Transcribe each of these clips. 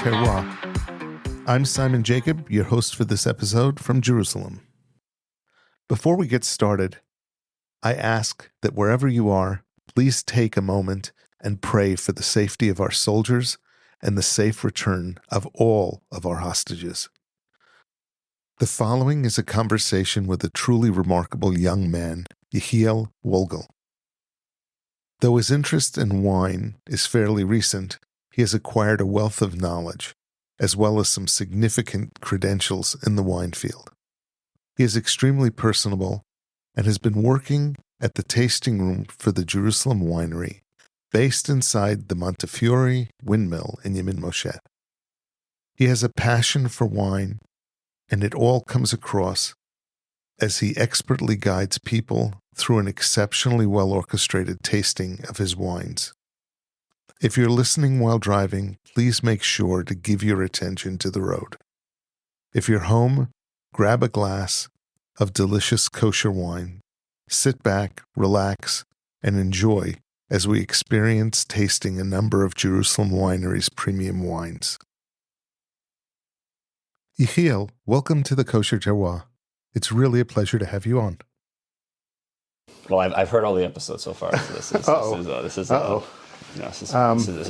Terroir. I'm Simon Jacob, your host for this episode from Jerusalem. Before we get started, I ask that wherever you are, please take a moment and pray for the safety of our soldiers and the safe return of all of our hostages. The following is a conversation with a truly remarkable young man, Yechiel Wolgel. Though his interest in wine is fairly recent, he has acquired a wealth of knowledge, as well as some significant credentials in the wine field. He is extremely personable and has been working at the tasting room for the Jerusalem Winery, based inside the Montefiore Windmill in Yemin Moshe. He has a passion for wine, and it all comes across as he expertly guides people through an exceptionally well-orchestrated tasting of his wines. If you're listening while driving, please make sure to give your attention to the road. If you're home, grab a glass of delicious kosher wine, sit back, relax, and enjoy as we experience tasting a number of Jerusalem Winery's premium wines. Yechiel, welcome to the Kosher Terroir. It's really a pleasure to have you on. Well, I've heard all the episodes so far. So this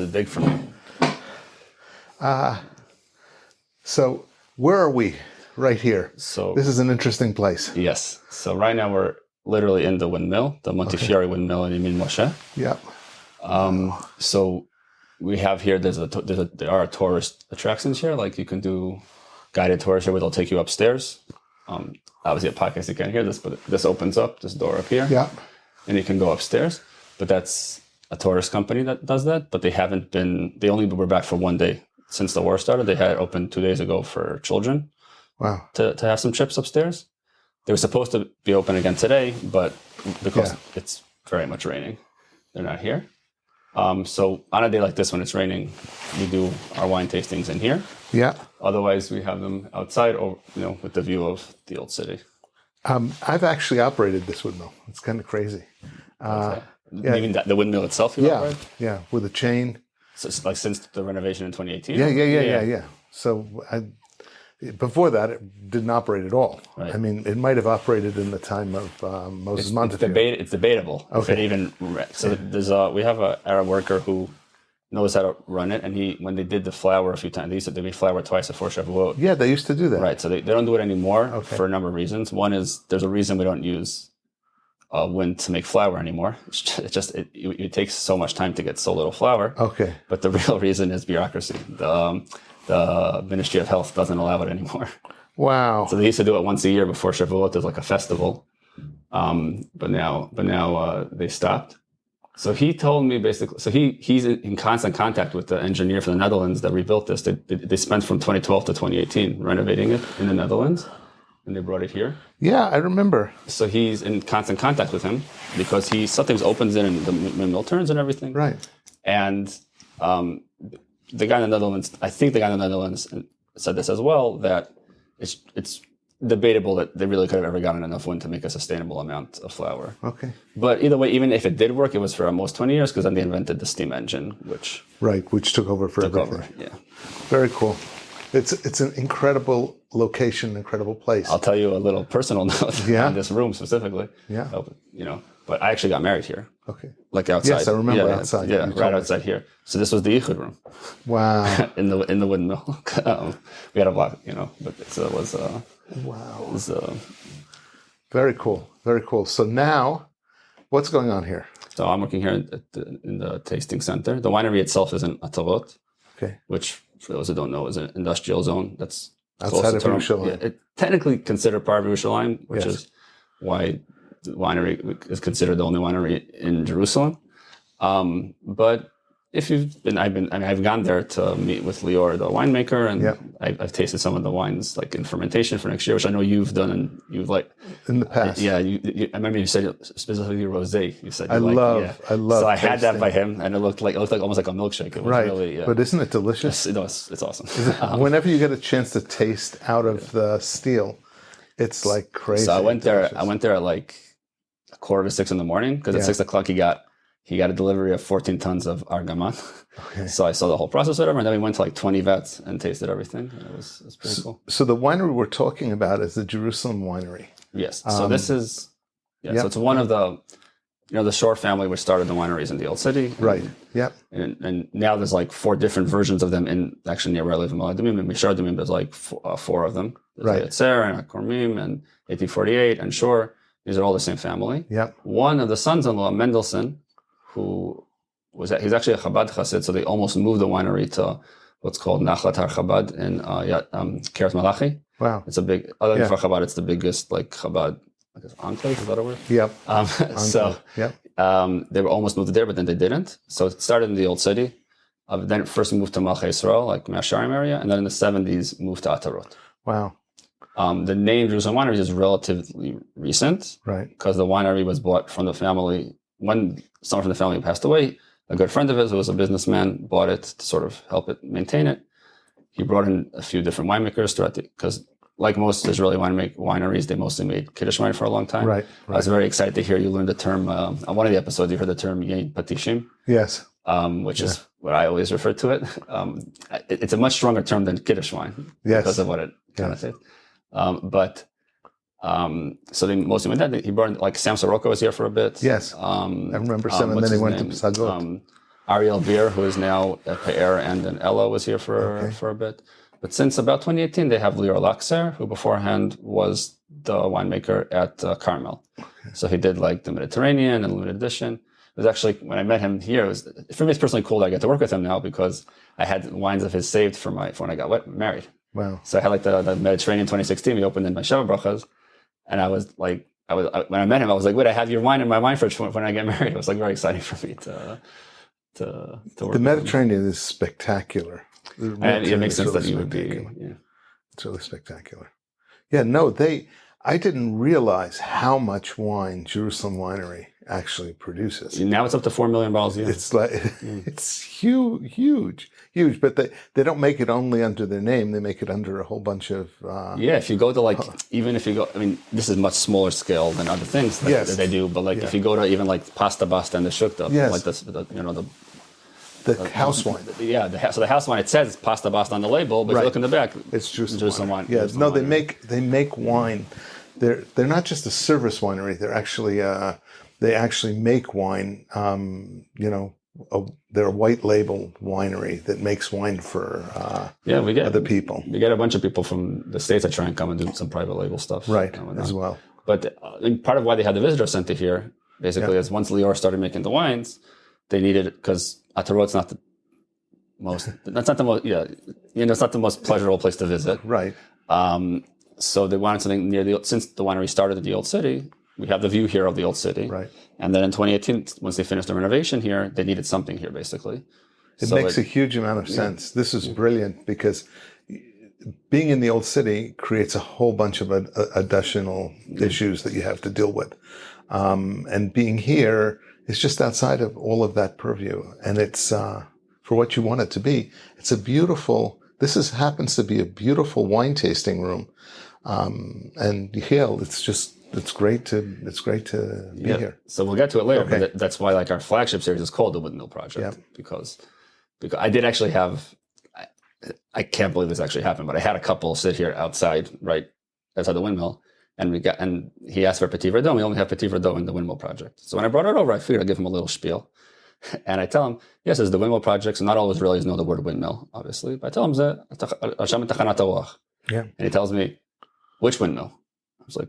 is big for me. So where are we? Right here. So this is an interesting place. Yes. So right now we're literally in the windmill, the Montefiore Windmill in Yemin Moshe. Yep. So we have here. There are tourist attractions here. Like you can do guided tours here where they'll take you upstairs. Obviously, a podcast you can't hear this, but this opens up, this door up here. Yeah. And you can go upstairs. But that's a tourist company that does that. But they only were back for one day since the war started. They had it open 2 days ago for children. Wow. To have some trips upstairs. They were supposed to be open again today, but because it's very much raining, they're not here. So on a day like this when it's raining, we do our wine tastings in here. Yeah. Otherwise, we have them outside, or with the view of the old city. I've actually operated this windmill. It's kind of crazy. You mean the windmill itself? Yeah, with a chain. So it's like since the renovation in 2018. Yeah. So before that, it didn't operate at all. Right. I mean, it might have operated in the time of Moses Montefiore. It's debatable. Okay. We have an Arab worker who knows how to run it, and when they did the flour a few times, they used to do flour twice before Shavuot. Yeah, they used to do that. Right. So they don't do it anymore for a number of reasons. One is there's a reason we don't use wind to make flour anymore. It takes so much time to get so little flour. Okay. But the real reason is bureaucracy. The Ministry of Health doesn't allow it anymore. Wow. So they used to do it once a year before Shavuot. There's like a festival. But now they stopped. So he told me basically, so he's in constant contact with the engineer from the Netherlands that rebuilt this. They spent from 2012 to 2018 renovating it in the Netherlands, and they brought it here. Yeah, I remember. So he's in constant contact with him because he sometimes opens it and the mill turns and everything. Right. And the guy in the Netherlands, I think the guy in the Netherlands said this as well, that it's debatable that they really could have ever gotten enough wind to make a sustainable amount of flour. Okay. But either way, even if it did work, it was for almost 20 years because then they invented the steam engine, which took over for everything. Yeah. Very cool. It's an incredible location, incredible place. I'll tell you a little personal note on this room specifically. Yeah. But I actually got married here. Okay. Like outside. Yes, I remember outside. Yeah, right outside here. So this was the Yichud room. Wow. in the windmill. We had a block, but it was. Wow. It was, very cool. Very cool. So now, what's going on here? So I'm working here in the tasting center. The winery itself is in Atarot, which, for those who don't know, is an industrial zone that's outside of Jerusalem. Yeah, it's technically considered part of Jerusalem, which is why the winery is considered the only winery in Jerusalem. But if I've gone there to meet with Lior, the winemaker, and I've tasted some of the wines like in fermentation for next year, which I know you've done and you've in the past. Yeah, I remember you said specifically rosé. You said I love. So I had that by him, and it looked like almost like a milkshake. It was really, but isn't it delicious? It's awesome. Whenever you get a chance to taste out of the steel, it's like crazy. So I went there at like 5:45 in the morning because at 6 o'clock he got a delivery of 14 tons of argaman. Okay. So I saw the whole process, whatever, and then we went to like 20 vets and tasted everything. And it was pretty cool. So the winery we're talking about is the Jerusalem Winery. Yes. So this is, so it's one of the, the Shore family, which started the wineries in the Old City. Right. Yep. And now there's like 4 different versions of them in actually near where I live in Maladimim and Mishardimim. There's like 4 of them. There's right. Petit Syrah and Kormim and 1848 and Shore. These are all the same family. Yep. One of the sons-in-law, Mendelssohn, he's actually a Chabad Chassid, so they almost moved the winery to what's called Nachlat Har Chabad in Kiryat Malachi. Wow. It's a big, other than for Chabad, it's the biggest like Chabad, I guess, enclave, is that a word? Yep. They were almost moved there, but then they didn't. So it started in the Old City. Then it first moved to Malchei Yisrael, like Masharim area, and then in the 70s moved to Atarot. Wow. The name Jerusalem Winery is relatively recent, right? Because the winery was bought from the family when someone from the family passed away. A good friend of his, who was a businessman, bought it to sort of help it maintain it. He brought in a few different winemakers throughout because, like most Israeli wineries, they mostly made Kiddush wine for a long time. Right. I was very excited to hear you learn the term on one of the episodes. You heard the term Yain Patishim. Yes. Which is what I always refer to it. It's a much stronger term than Kiddush wine because of what it kind of says. So they mostly went that. He brought like Sam Soroka was here for a bit. Yes. I remember Sam, and then he went to Psagot. Ariel Beer, who is now at Pe'er and in Ella, was here for a bit. But since about 2018, they have Lior Laxer, who beforehand was the winemaker at Carmel. Okay. So he did like the Mediterranean and limited edition. It was actually, when I met him here, for me it's personally cool that I get to work with him now because I had wines of his saved for when I got married. Wow. So I had like the Mediterranean 2016, we opened in my Sheva Brachas. And I was like, when I met him, I was like, wait, I have your wine in my wine fridge when I get married. It was like very exciting for me to work. The Mediterranean is spectacular. And it makes sense that you would be. Yeah. It's really spectacular. Yeah, no, I didn't realize how much wine Jerusalem Winery actually produces. Now it's up to 4 million bottles a year. It's like, it's huge. But they don't make it only under their name. They make it under a whole bunch of... if you go to even if you go, I mean, this is much smaller scale than other things that they do, but if you go to even like Pasta Basta and the Shukta, like the house wine. So the house wine, it says Pasta Basta on the label, but if you look in the back, it's Jerusalem wine. Yeah, no, they make wine. They're not just a service winery. They're actually they actually make wine. They're a white label winery that makes wine for other people. We get a bunch of people from the States that try and come and do some private label stuff, as well. But part of why they had the visitor center here, basically, is once Lior started making the wines, they needed it because Atarot's not the most. That's not the most. It's not the most pleasurable place to visit. Right. So they wanted something near since the winery started at the Old City. We have the view here of the Old City. Right. And then in 2018, once they finished the renovation here, they needed something here, basically. It makes a huge amount of sense. This is brilliant because being in the Old City creates a whole bunch of additional issues that you have to deal with. And being here is just outside of all of that purview. And it's, for what you want it to be, it's happens to be a beautiful wine tasting room. And Yechiel, it's great to be here. So we'll get to it later, but that's why our flagship series is called the Windmill Project because I did actually have, I can't believe this actually happened, but I had a couple sit here outside the windmill, and he asked for Petit Verdot. We only have Petit Verdot in the Windmill Project. So when I brought it over, I figured I'd give him a little spiel, and I tell him, yes, it's the Windmill Project. So not all Israelis know the word windmill, obviously, but I tell him and he tells me, which windmill? I was like,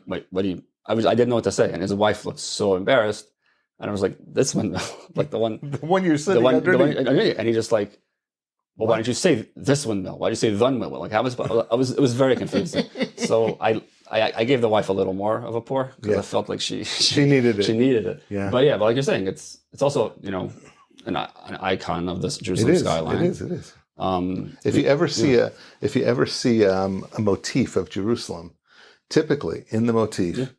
Wait, what do you... I didn't know what to say. And his wife looked so embarrassed. And I was like, this one, like the one... The one you're sitting underneath. And he just like, well, why didn't you say this windmill? Why did you say the windmill? Like, it was very confusing. So I gave the wife a little more of a pour because I felt like she needed it. She needed it. Yeah. But like you're saying, it's also, an icon of this Jerusalem skyline. It is. If you ever see a motif of Jerusalem, typically in the motif,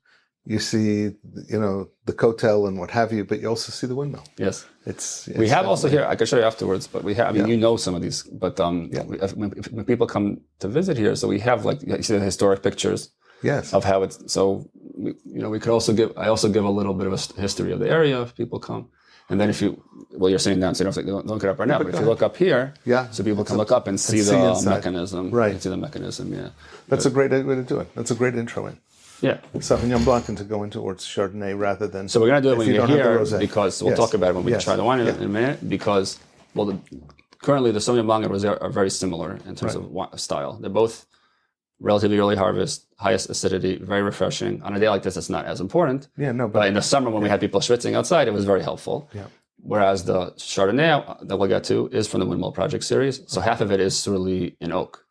you see, the kotel and what have you, but you also see the windmill. Yes. It's we have also here, I can show you afterwards, but we have, some of these, but when people come to visit here, so we have you see the historic pictures of how it's, so we could also give. I also give a little bit of a history of the area if people come. And then if you, you're sitting down, so you don't look it up right now. But if you look up here, so people can look up and see the mechanism. Right. And see the mechanism. Yeah. That's a great way to do it. That's a great intro in. Yeah. Sauvignon Blanc and to go into towards Chardonnay rather than. So we're gonna do it when you're here because we'll yes. talk about it when we try the wine in a minute. Because currently the Sauvignon Blanc and Rosé are very similar in terms of style. They're both relatively early harvest, highest acidity, very refreshing. On a day like this, it's not as important. Yeah, no. But in the summer when we had people schwitzing outside, it was very helpful. Yeah. Whereas the Chardonnay that we'll get to is from the Windmill Project series. So half of it is Surly in oak.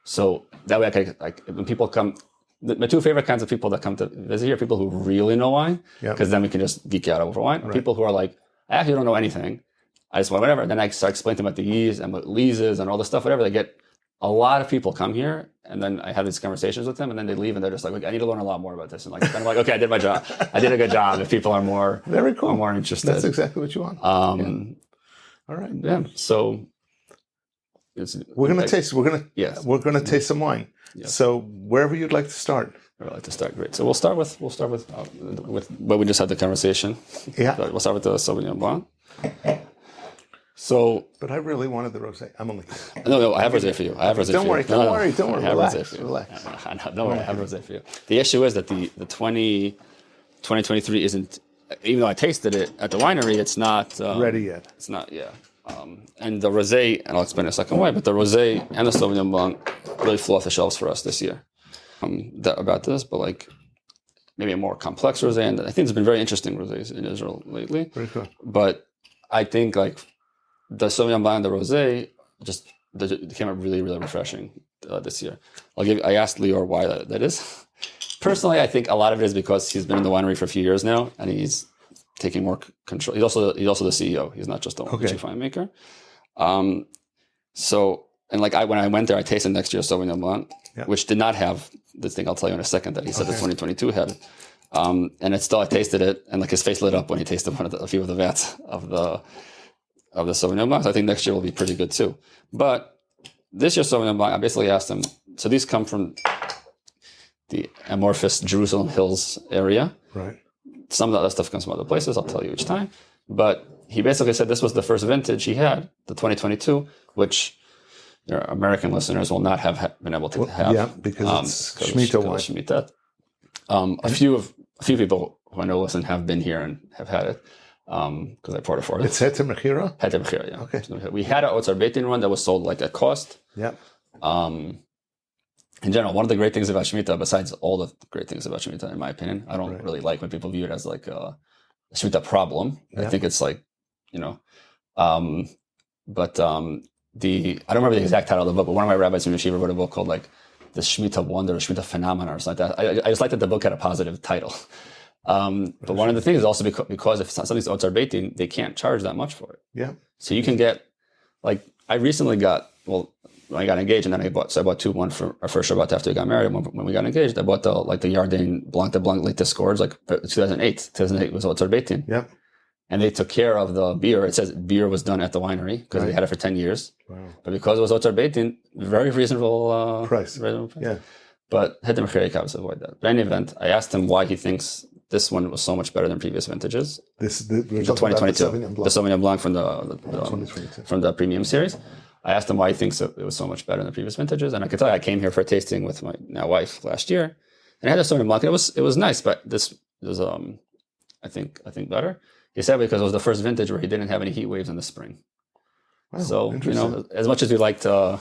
So that way I can, when people come, my two favorite kinds of people that come to visit here are people who really know wine, because then we can just geek out over wine. Right. People who are like, I actually don't know anything. I just want whatever. And then I start explaining to them about the yeast and what leases and all the stuff, whatever. They get a lot of people come here, and then I have these conversations with them, and then they leave, and they're just like, I need to learn a lot more about this. And I'm like, okay, I did my job. I did a good job. If people are more, very cool, are more interested, that's exactly what you want. All right. Yeah. So we're gonna taste. We're gonna taste some wine. Yes. So wherever you'd like to start. I'd like to start. Great. So we'll start with what we just had the conversation. Yeah. We'll start with the Sauvignon Blanc. So, but I really wanted the rosé. I'm only. No, I have rosé for you. I have rosé. Don't for worry. you. Don't worry. Don't worry. I have Relax. Rosé for you. Relax. Don't worry. I have rosé for you. The issue is that the 2023 isn't. Even though I tasted it at the winery, it's not ready yet. It's not. Yeah. And the rosé, and I'll explain in a second why. But the rosé and the Sauvignon Blanc really flew off the shelves for us this year. About this, but like maybe a more complex rosé, and I think there's been very interesting rosés in Israel lately. Very cool. But I think like the Sauvignon Blanc and the rosé just came out really, really refreshing this year. I asked Lior why that is. Personally, I think a lot of it is because he's been in the winery for a few years now, and he's taking more control. He's also the CEO. He's not just the chief winemaker. So, and like when I went there, I tasted next year's Sauvignon Blanc, which did not have this thing I'll tell you in a second that he said the 2022 had. And I tasted it, and like his face lit up when he tasted a few of the vats of the Sauvignon Blanc. So I think next year will be pretty good too. But this year's Sauvignon Blanc, I basically asked him. So these come from the amorphous Jerusalem Hills area. Right. Some of the other stuff comes from other places. I'll tell you each time. But he basically said this was the first vintage he had, the 2022, which your American listeners will not have been able to have. Yeah, because it's Shemitah wine. Shemitah. A few people who I know listen have been here and have had it because I poured it for them. It's Heter Mechira? Heter Mechira, yeah. Okay. We had an Otzar Beitin one that was sold like at cost. Yeah. In general, one of the great things about Shemitah, besides all the great things about Shemitah, in my opinion, I don't really like when people view it as like a Shemitah problem. I think it's like, but I don't remember the exact title of the book, but one of my rabbis in Yeshiva wrote a book called like the Shemitah Wonder or Shemitah Phenomenon or something like that. I just liked that the book had a positive title. But one of the things is also because if something's Otzar Beitin, they can't charge that much for it. Yeah. So you can get, like, I recently got, when I got engaged, and then I bought two, one for our first Shabbat after we got married. When we got engaged, I bought the Yarden Blanc de Blanc Late Discords, like 2008. 2008 was Otzar Beitin. Yeah. And they took care of the beer. It says beer was done at the winery because they had it for 10 years. Wow. But because it was Otzar Beitin, very reasonable price. Yeah. But Heter Mechira helps avoid that. But in any event, I asked him why he thinks this one was so much better than previous vintages. The 2022, the Sauvignon Blanc from the premium series. I asked him why he thinks it was so much better than the previous vintages, and I could tell you I came here for a tasting with my now wife last year, and I had a Sauvignon Blanc. And it was nice, but this was I think better. He said because it was the first vintage where he didn't have any heat waves in the spring. Wow, so as much as we like to,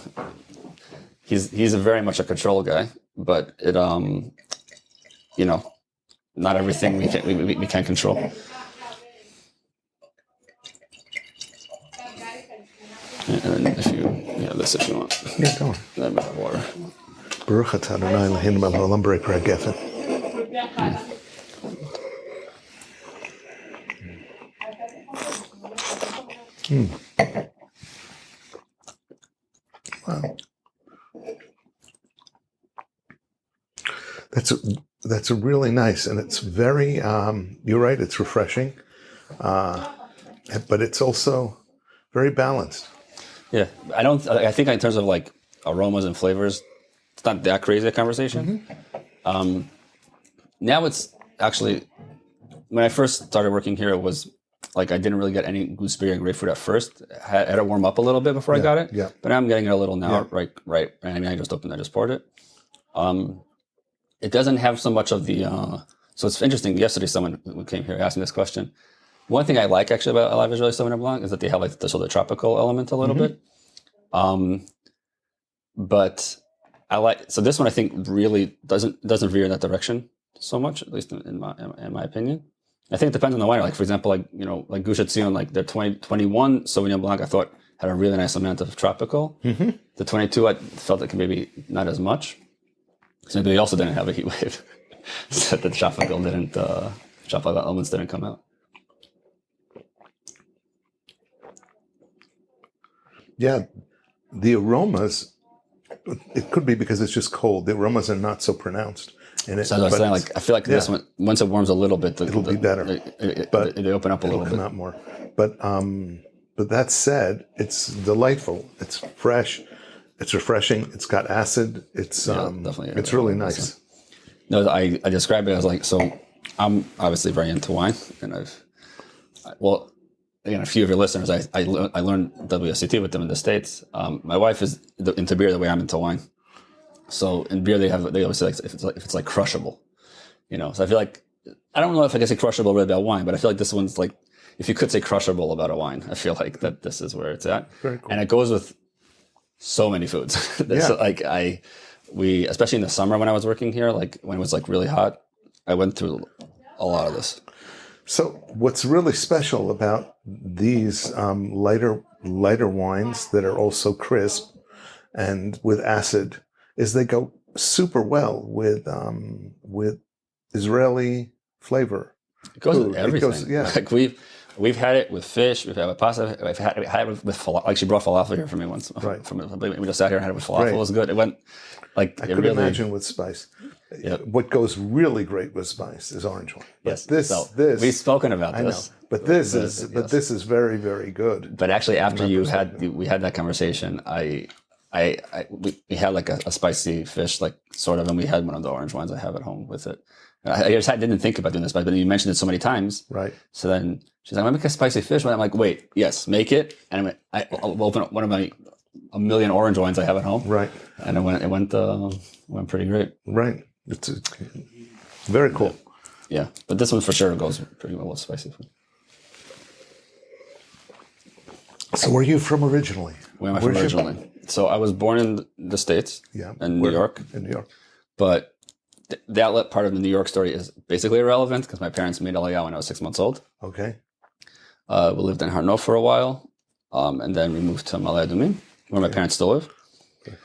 he's very much a control guy, but it not everything we can control. And if you have this if you want. Yeah, go on. Then water. Baruch atah Adonai Eloheinu melech haolam borei peri hagefen. Wow. That's a really nice, and it's very, you're right, it's refreshing, but it's also very balanced. Yeah, I think in terms of like aromas and flavors, it's not that crazy a conversation. Now it's actually, when I first started working here, it was like I didn't really get any gooseberry and grapefruit at first. I had to warm up a little bit before I got it. Yeah. But now I'm getting it a little now. Yeah. Right. I mean, I just poured it. It doesn't have so much of the. So it's interesting. Yesterday, someone who came here asked me this question. One thing I like actually about La Visual Sauvignon Blanc is that they have like the sort of tropical element a little bit. But I like, so this one I think really doesn't veer in that direction so much, at least in my opinion. I think it depends on the wine. Like, for example, like Gush Etzion, like their 2021 Sauvignon Blanc, I thought had a really nice amount of tropical. The 22, I felt like maybe not as much. So maybe they also didn't have a heat wave. So the tropical elements didn't come out. Yeah, the aromas, it could be because it's just cold. The aromas are not so pronounced. And so as I was saying, like, I feel like this one, once it warms a little bit, it'll be better. But they open up a little bit. It'll come out more. But that said, it's delightful. It's fresh. It's refreshing. It's got acid. It's definitely. It's really nice. No, I describe it as like, so I'm obviously very into wine, and again, a few of your listeners, I learned WSET with them in the States. My wife is into beer the way I'm into wine. So in beer, they always say like, if it's like crushable, So I feel like, I don't know if I can say crushable really about wine, but I feel like this one's like, if you could say crushable about a wine, I feel like that this is where it's at. Very cool. And it goes with so many foods. So like we, especially in the summer when I was working here, like when it was like really hot, I went through a lot of this. So what's really special about these lighter wines that are also crisp and with acid is they go super well with Israeli flavor. It goes with everything. Yeah. Like we've had it with fish. We've had it with pasta. We've had it with falafel. Like she brought falafel here for me once. Right. We just sat here and had it with falafel. Right. It was good. It went like I could imagine with spice. Yep. What goes really great with spice is orange wine. But yes. This we've spoken about this. I know. But this is very, very good. But actually, after we had that conversation, we had like a spicy fish, like sort of, and we had one of the orange wines I have at home with it. I didn't think about doing this, but you mentioned it so many times. Right. So then she's like, "I'm gonna make a spicy fish." I'm like, "Wait, yes, make it." And I'll open up one of my a million orange wines I have at home. Right. And it went pretty great. Right. It's very cool. Yeah, but this one for sure goes pretty well with spicy food. So where are you from originally? Where am I from originally? So I was born in the States, in New York. In New York. But the outlet part of the New York story is basically irrelevant because my parents made Aliyah when I was 6 months old. Okay. We lived in Har Nof for a while, and then we moved to Ma'ale Adumim, where my parents still live. Okay.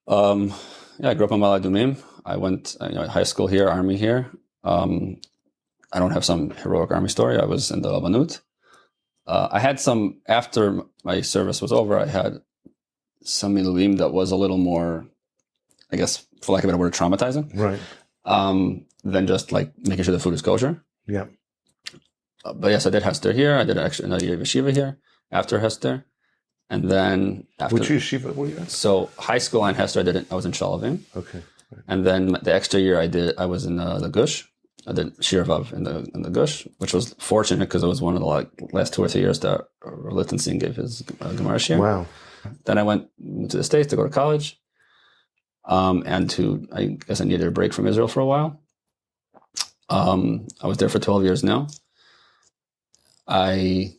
I grew up in Ma'ale Adumim. I went high school here, army here. I don't have some heroic army story. I was in the Rabbanut. I had some, after my service was over, I had some miluim that was a little more, I guess, for lack of a better word, traumatizing. Right. Than just like making sure the food is kosher. Yeah. But yes, I did Hester here. I did actually another year of yeshiva here after Hester. And then after... Which yeshiva were you at? So high school and Hester, I was in Shalavim. Okay. Right. And then the extra year I was in the Gush. I did Shir Vav in the Gush, which was fortunate because it was one of the last 2 or 3 years that Lichtenstein gave his Gemara Shir. Wow. Then I went to the States to go to college. I guess I needed a break from Israel for a while. I was there for 12 years now. I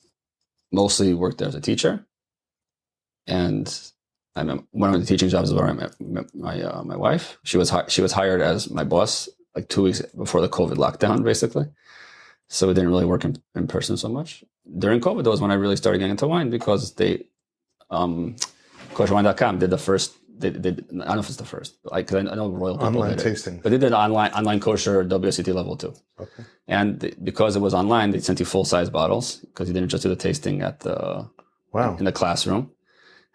mostly worked there as a teacher. And one of the teaching jobs where I met my wife. She was hired as my boss like 2 weeks before the COVID lockdown, basically. So we didn't really work in person so much. During COVID, that was when I really started getting into wine because they, kosherwine.com did the first. I don't know if it's the first, because I know Royal people online did tasting, but they did online kosher WSET level 2. Okay. And because it was online, they sent you full size bottles because you didn't just do the tasting at in the classroom.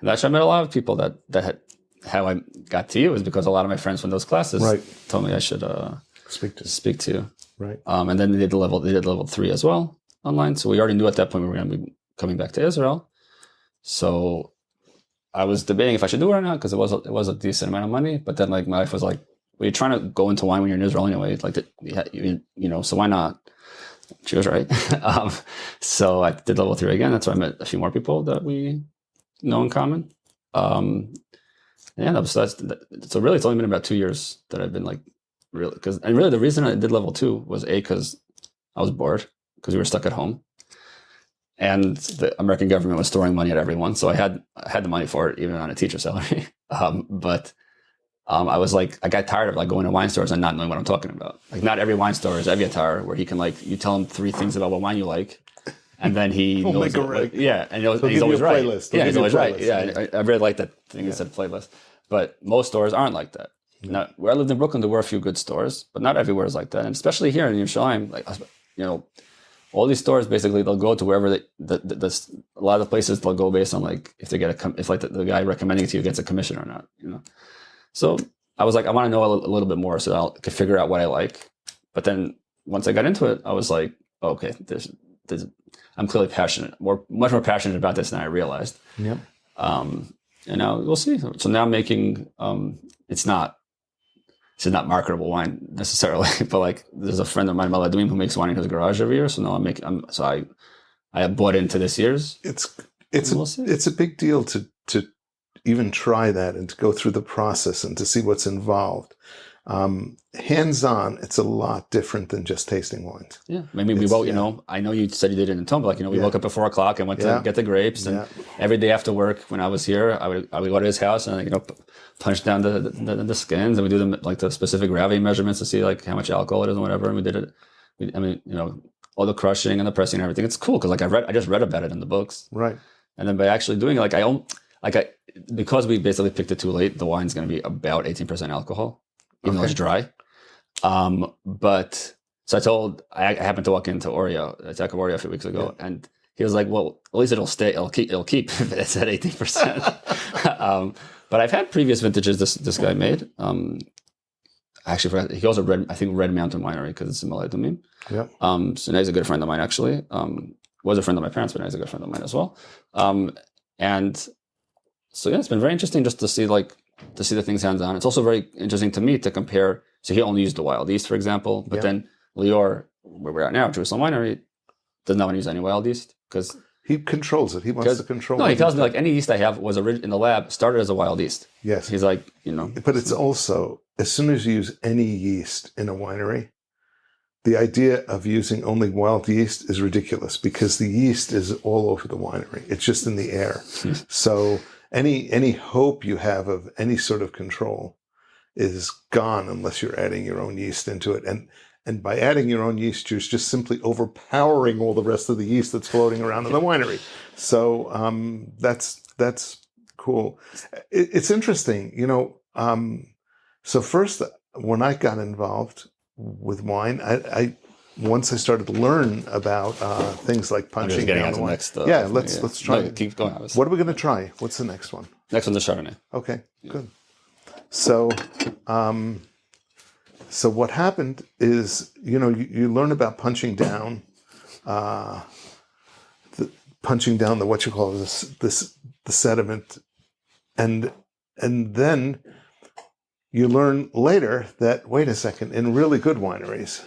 And actually, I met a lot of people that had, how I got to you is because a lot of my friends from those classes told me I should speak to you. Right. And then they did level 3 as well online. So we already knew at that point we were going to be coming back to Israel. So I was debating if I should do it or not because it was a decent amount of money. But then my wife was like, you're trying to go into wine when you're in Israel anyway. Like so why not? Cheers, right? So I did level 3 again. That's where I met a few more people that we know in common. So really, it's only been about 2 years that I've been like really, and really the reason I did level 2 was because I was bored because we were stuck at home, and the American government was throwing money at everyone. So I had the money for it, even on a teacher salary. But I was like, I got tired of like going to wine stores and not knowing what I'm talking about. Like, not every wine store is Eviatar, where he can like, you tell him 3 things about what wine you like, and then he knows it. Yeah, and he's always right. Yeah, he's always right. Yeah, I really like that thing he said, playlist. But most stores aren't like that. Now, where I lived in Brooklyn, there were a few good stores, but not everywhere is like that. And especially here in Yerushalayim, like, all these stores basically they'll go to wherever a lot of the places they'll go based on like if they get if like the guy recommending it to you gets a commission or not. So I was like, I want to know a little bit more so I can figure out what I like. But then once I got into it, I was like, okay, I'm clearly much more passionate about this than I realized. Yep. And now we'll see. So now I'm making, it's not marketable wine necessarily, but like there's a friend of mine, Maladuim, who makes wine in his garage every year. So now I have bought into this year's. It's a big deal to even try that and to go through the process and to see what's involved. Hands-on, it's a lot different than just tasting wines. Yeah, maybe we woke. I know you said you did it in Tom, but we woke up at 4 o'clock and went to get the grapes. And every day after work, when I was here, I would go to his house and punch down the skins, and we do them like the specific gravity measurements to see like how much alcohol it is and whatever. And we did it. All the crushing and the pressing and everything. It's cool because I just read about it in the books. Right. And then by actually doing it, because we basically picked it too late, the wine's going to be about 18% alcohol, even though it's dry. But so I happened to walk into Jacob Oreo a few weeks ago, and he was like, well, at least it'll keep if it's at 18%. But I've had previous vintages this guy made. Actually, forgot, he goes to Red Mountain Winery because it's in Enlightening. Yeah. So now he's a good friend of mine, actually. Was a friend of my parents, but now he's a good friend of mine as well. And so it's been very interesting just to see the things hands-on. It's also very interesting to me to compare. So he only used the wild yeast, for example, but then Lior, where we're at now, Jerusalem Winery, does not want to use any wild yeast because he controls it. He wants to control it. No, he tells me like any yeast I have was in the lab started as a wild yeast. Yes. He's like, But it's also, as soon as you use any yeast in a winery, the idea of using only wild yeast is ridiculous because the yeast is all over the winery. It's just in the air. So any hope you have of any sort of control is gone unless you're adding your own yeast into it. And by adding your own yeast, you're just simply overpowering all the rest of the yeast that's floating around in the winery. So that's cool. It's interesting, so first, when I got involved with wine, once I started to learn about things like punching down the wine. Let's try. No, keep going. What are we going to try? What's the next one? Next one's the Chardonnay. Okay, good. So what happened is, you learn about punching down the what you call the sediment, and then you learn later that, wait a second, in really good wineries,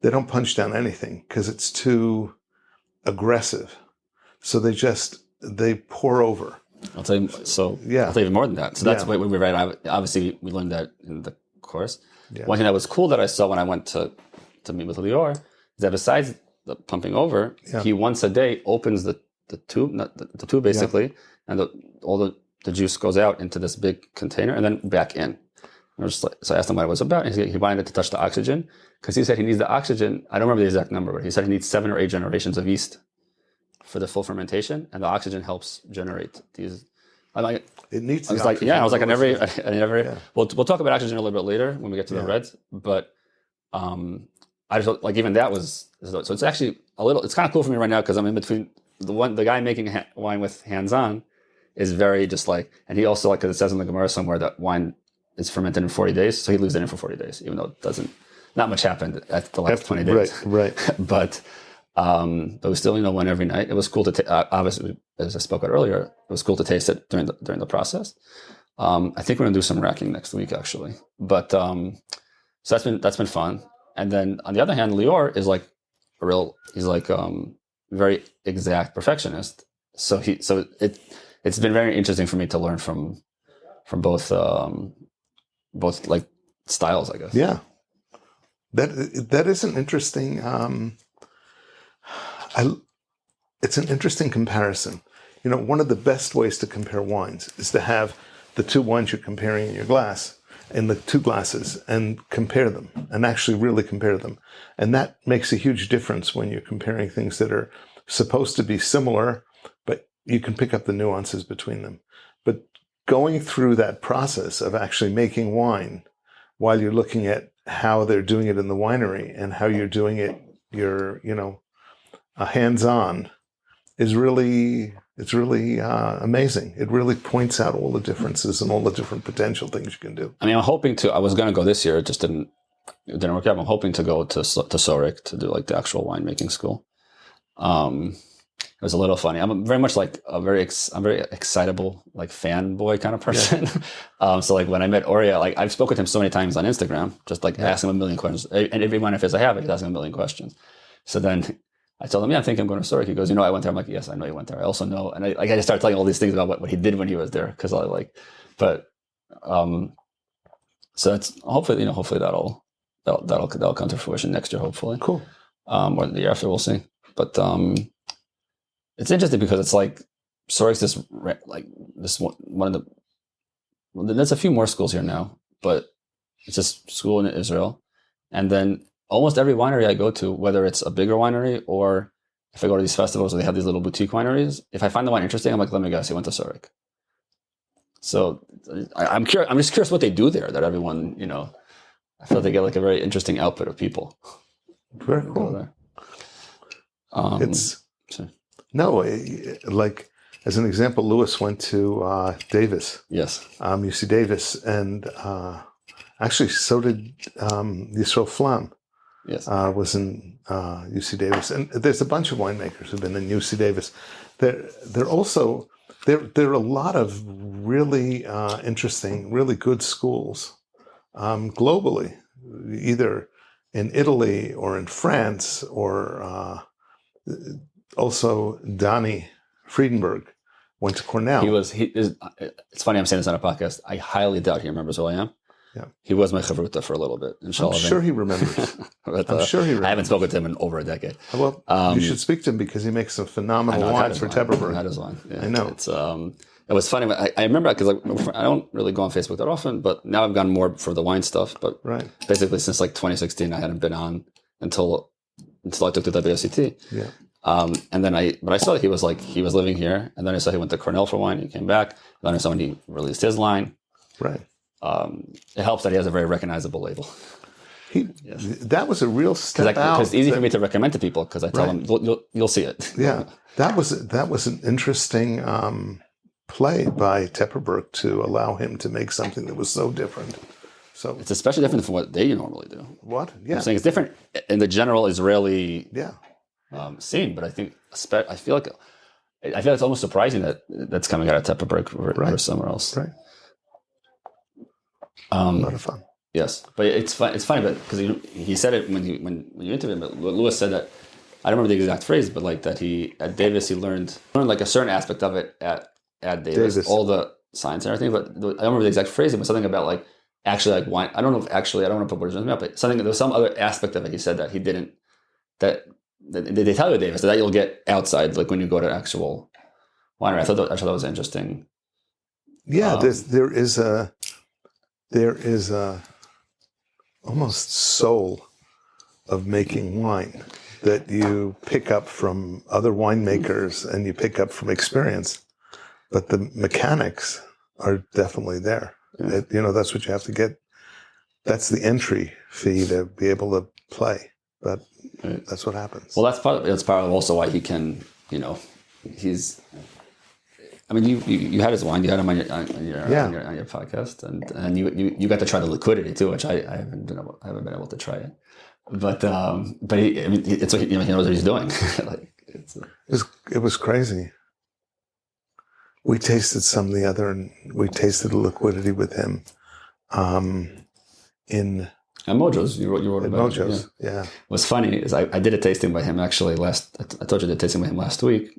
they don't punch down anything because it's too aggressive. So they pour over. I'll tell you. So I'll tell you even more than that. So that's what we read. Obviously, we learned that in the course. Yeah. One thing that was cool that I saw when I went to meet with Lior is that besides the pumping over, he once a day opens the tube, the tube basically, and all the juice goes out into this big container and then back in. So I asked him what it was about, and he wanted it to touch the oxygen because he said he needs the oxygen. I don't remember the exact number, but he said he needs 7 or 8 generations of yeast for the full fermentation, and the oxygen helps generate these. It needs. I was like, I was like, I never. We'll talk about oxygen a little bit later when we get to the reds, but I just like even that was so. It's actually a little. It's kind of cool for me right now because I'm in between the guy making wine with hands-on is very just like, and he also like because it says in the Gemara somewhere that wine is fermented in 40 days, so he leaves it in for 40 days, even though not much happened at the last 20 days. Right. But we still, one every night. It was cool to obviously, as I spoke about earlier, it was cool to taste it during the process. I think we're gonna do some racking next week, actually. But so that's been fun. And then on the other hand, Lior is like he's like very exact perfectionist. So it's been very interesting for me to learn from both like styles, I guess. Yeah, that is an interesting. It's an interesting comparison. You know, one of the best ways to compare wines is to have the two wines you're comparing in your glass, in the two glasses, and compare them, and actually really compare them. And that makes a huge difference when you're comparing things that are supposed to be similar, but you can pick up the nuances between them. But going through that process of actually making wine while you're looking at how they're doing it in the winery and how you're doing it, hands-on, is really amazing. It really points out all the differences and all the different potential things you can do. I mean, I was going to go this year. It just didn't work out. I'm hoping to go to Zurich to do like the actual winemaking school. It was a little funny. I'm very much like I'm very excitable, like fanboy kind of person. Yeah. So like when I met Oria, like I've spoken with him so many times on Instagram, just like asking him a million questions. And every wine of his I have, I just ask him a million questions. So then I told him, I think I'm going to Zurich. He goes, I went there. I'm like, yes, I know you went there. I also know. And I just started telling all these things about what he did when he was there. Cause so that's hopefully that'll come to fruition next year, hopefully. Cool. Or the year after, we'll see. But, it's interesting because it's like Zurich's this one of the, there's a few more schools here now, but it's just school in Israel. And then almost every winery I go to, whether it's a bigger winery or if I go to these festivals where they have these little boutique wineries, if I find the wine interesting, I'm like, let me guess, he went to Zurich. So I'm curious. I'm just curious what they do there. That everyone, I feel like they get like a very interesting output of people. Very cool. Like as an example, Lewis went to Davis. Yes. UC Davis, and actually so did Yisrael Flam. Yes. Was in UC Davis, and there's a bunch of winemakers who've been in UC Davis. There are a lot of really interesting, really good schools globally, either in Italy or in France, or also Donnie Friedenberg went to Cornell. It's funny I'm saying this on a podcast. I highly doubt he remembers who I am. Yeah. He was my chavruta for a little bit. I'm sure he remembers. But, I haven't spoken to him in over a decade. Well, you should speak to him because he makes some phenomenal wines for Tepperberg. I had his wine. Yeah. I know. It was funny. I remember because I don't really go on Facebook that often, but now I've gone more for the wine stuff. But basically since like 2016, I hadn't been on until I took the WSET. Yeah. And then I saw that he was living here, and then I saw he went to Cornell for wine. He came back. Then I saw when he released his line. Right. It helps that he has a very recognizable label. That was a real step out. Because it's easy for me to recommend to people because I tell them you'll see it. Yeah, that was an interesting play by Tepperberg to allow him to make something that was so different. So it's especially different from what they normally do. What? Yeah, I'm saying it's different in the general Israeli scene, but I feel like it's almost surprising that that's coming out of Tepperberg or somewhere else. Right. A lot of fun. Yes, but it's funny, but because he said it when you interviewed him. But Lewis said that I don't remember the exact phrase, but like that he at Davis he learned like a certain aspect of it at Davis, all the science and everything. But I don't remember the exact phrase. It was something about like actually like wine. I don't want to put words in his mouth, but something there was some other aspect of it. He said that he didn't. That they tell you at Davis that you'll get outside like when you go to actual winery. I thought that was interesting. Yeah, there is a almost soul of making wine that you pick up from other winemakers and you pick up from experience, but the mechanics are definitely there. Yeah. That's what you have to get. That's the entry fee to be able to play, but that's what happens. Well, that's part of also why he can, he's. I mean, you had his wine. You had him on your podcast, and you got to try the liquidity too, which I haven't been able to try it. But it's he knows what he's doing. Like it was crazy. We tasted some the other, and we tasted a liquidity with him in And Mojo's, you wrote about Mojo's. it. Yeah. What's funny is I did a tasting by him actually I told you I did a tasting by him last week,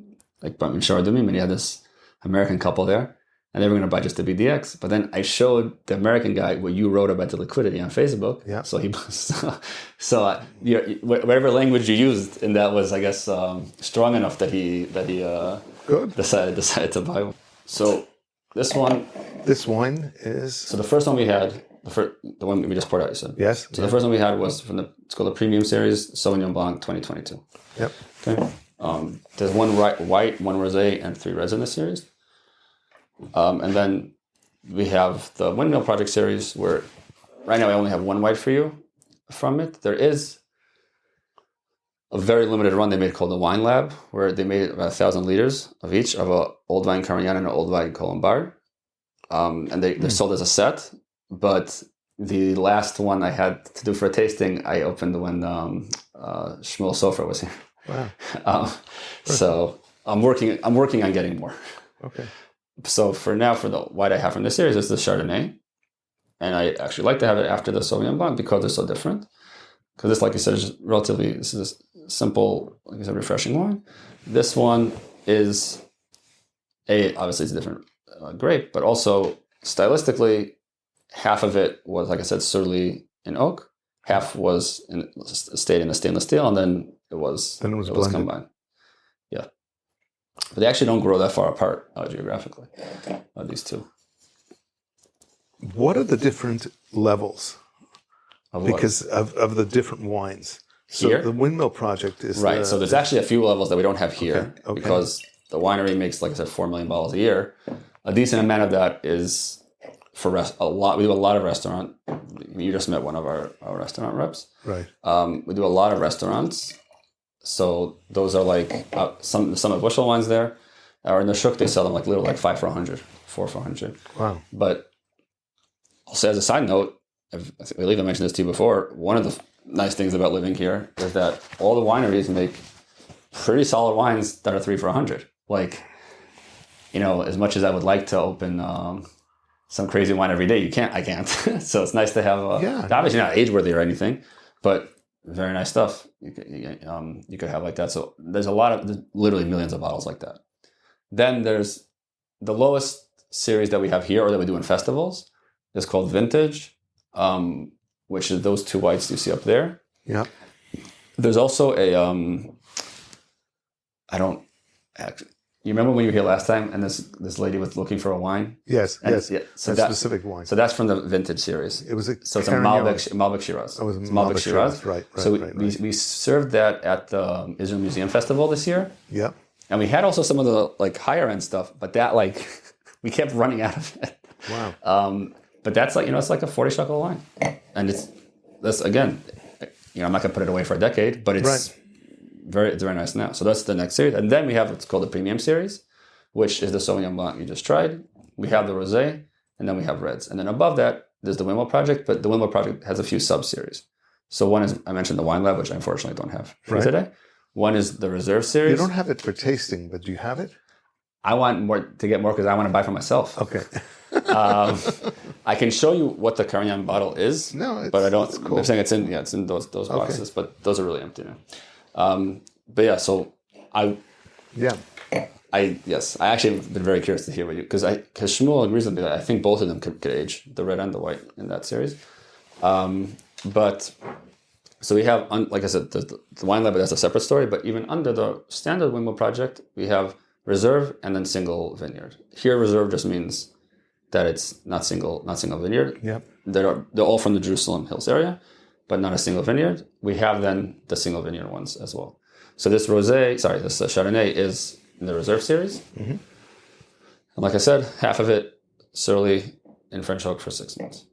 like Montefiore Windmill, and he had this American couple there, and they were going to buy just the BDX. But then I showed the American guy what you wrote about the liquidity on Facebook. Yeah. So whatever language you used, and that was, I guess, strong enough that he Good. decided to buy one. So this one. This wine is. So the first one we had. The one we just poured out, you said? Yes. So the first one we had was it's called the Premium Series, Sauvignon Blanc 2022. Yep. Okay. There's one white, one rosé, and 3 reds in this series. And then we have the Windmill Project series, where right now I only have one white for you from it. There is a very limited run they made called the Wine Lab, where they made about 1,000 liters of each of a old vine Carignan and an old vine Colombard. And they're sold as a set. But the last one I had to do for a tasting, I opened when Shmuel Sofer was here. Wow. So I'm working on getting more. Okay. So for now, for the white I have from this series is the Chardonnay, and I actually like to have it after the Sauvignon Blanc because they're so different. Because this, like you said, this is a simple, like I said, refreshing wine. This one is obviously it's a different grape, but also stylistically. Half of it was, like I said, surly in oak. Half stayed in the stainless steel, and then it was combined. Yeah, but they actually don't grow that far apart geographically. These two. What are the different levels? Because of the different wines. So here? The Windmill Project is right. So there's actually a few levels that we don't have here because the winery makes, like I said, 4 million bottles a year. A decent amount of that is. For a lot, we do a lot of restaurant. You just met one of our restaurant reps. Right. We do a lot of restaurants. So those are like some of Bushel wines there. Or in the Shuk, they sell them like little, like 5 for 100, 4 for 100. Wow. But I'll say as a side note, I believe I mentioned this to you before, one of the nice things about living here is that all the wineries make pretty solid wines that are 3 for 100. Like, as much as I would like to open... some crazy wine every day. I can't. So it's nice to have, obviously not age-worthy or anything, but very nice stuff. You could have like that. So there's literally millions of bottles like that. Then there's the lowest series that we have here, or that we do in festivals, is called Vintage, which is those 2 whites you see up there. Yeah. There's also you remember when you were here last time and this lady was looking for a wine? Yes, yes. Yeah, so specific wine. So that's from the Vintage series. It was it's a Malbec Shiraz. Oh, it was it's Malbec Shiraz. Right. So we served that at the Israel Museum Festival this year. Yeah. And we had also some of the like higher end stuff, but that we kept running out of it. Wow. But that's it's like a 40 shekel wine. And that's again, I'm not gonna put it away for a decade, but it's it's very nice now. So that's the next series. And then we have what's called the Premium Series, which is the Sauvignon Blanc you just tried. We have the Rosé, and then we have Reds. And then above that, there's the Windmill Project, but the Windmill Project has a few sub-series. So one is, I mentioned the Wine Lab, which I unfortunately don't have for today. One is the Reserve Series. You don't have it for tasting, but do you have it? I want to get more because I want to buy for myself. Okay. I can show you what the Carignan bottle is, but I don't. Cool. I'm saying it's in those boxes, but those are really empty now. But yeah, so I actually have been very curious to hear what you, because Shmuel agrees with me that I think both of them could age, the red and the white in that series. But so we have, like I said, the Wine Lab, that's a separate story, but even under the standard Windmill Project, we have Reserve and then single vineyard. Here, Reserve just means that it's not single vineyard. Yep. They're all from the Jerusalem Hills area, but not a single vineyard. We have then the single vineyard ones as well. So this Chardonnay is in the Reserve series. Mm-hmm. And like I said, half of it surly in French oak for 6 months.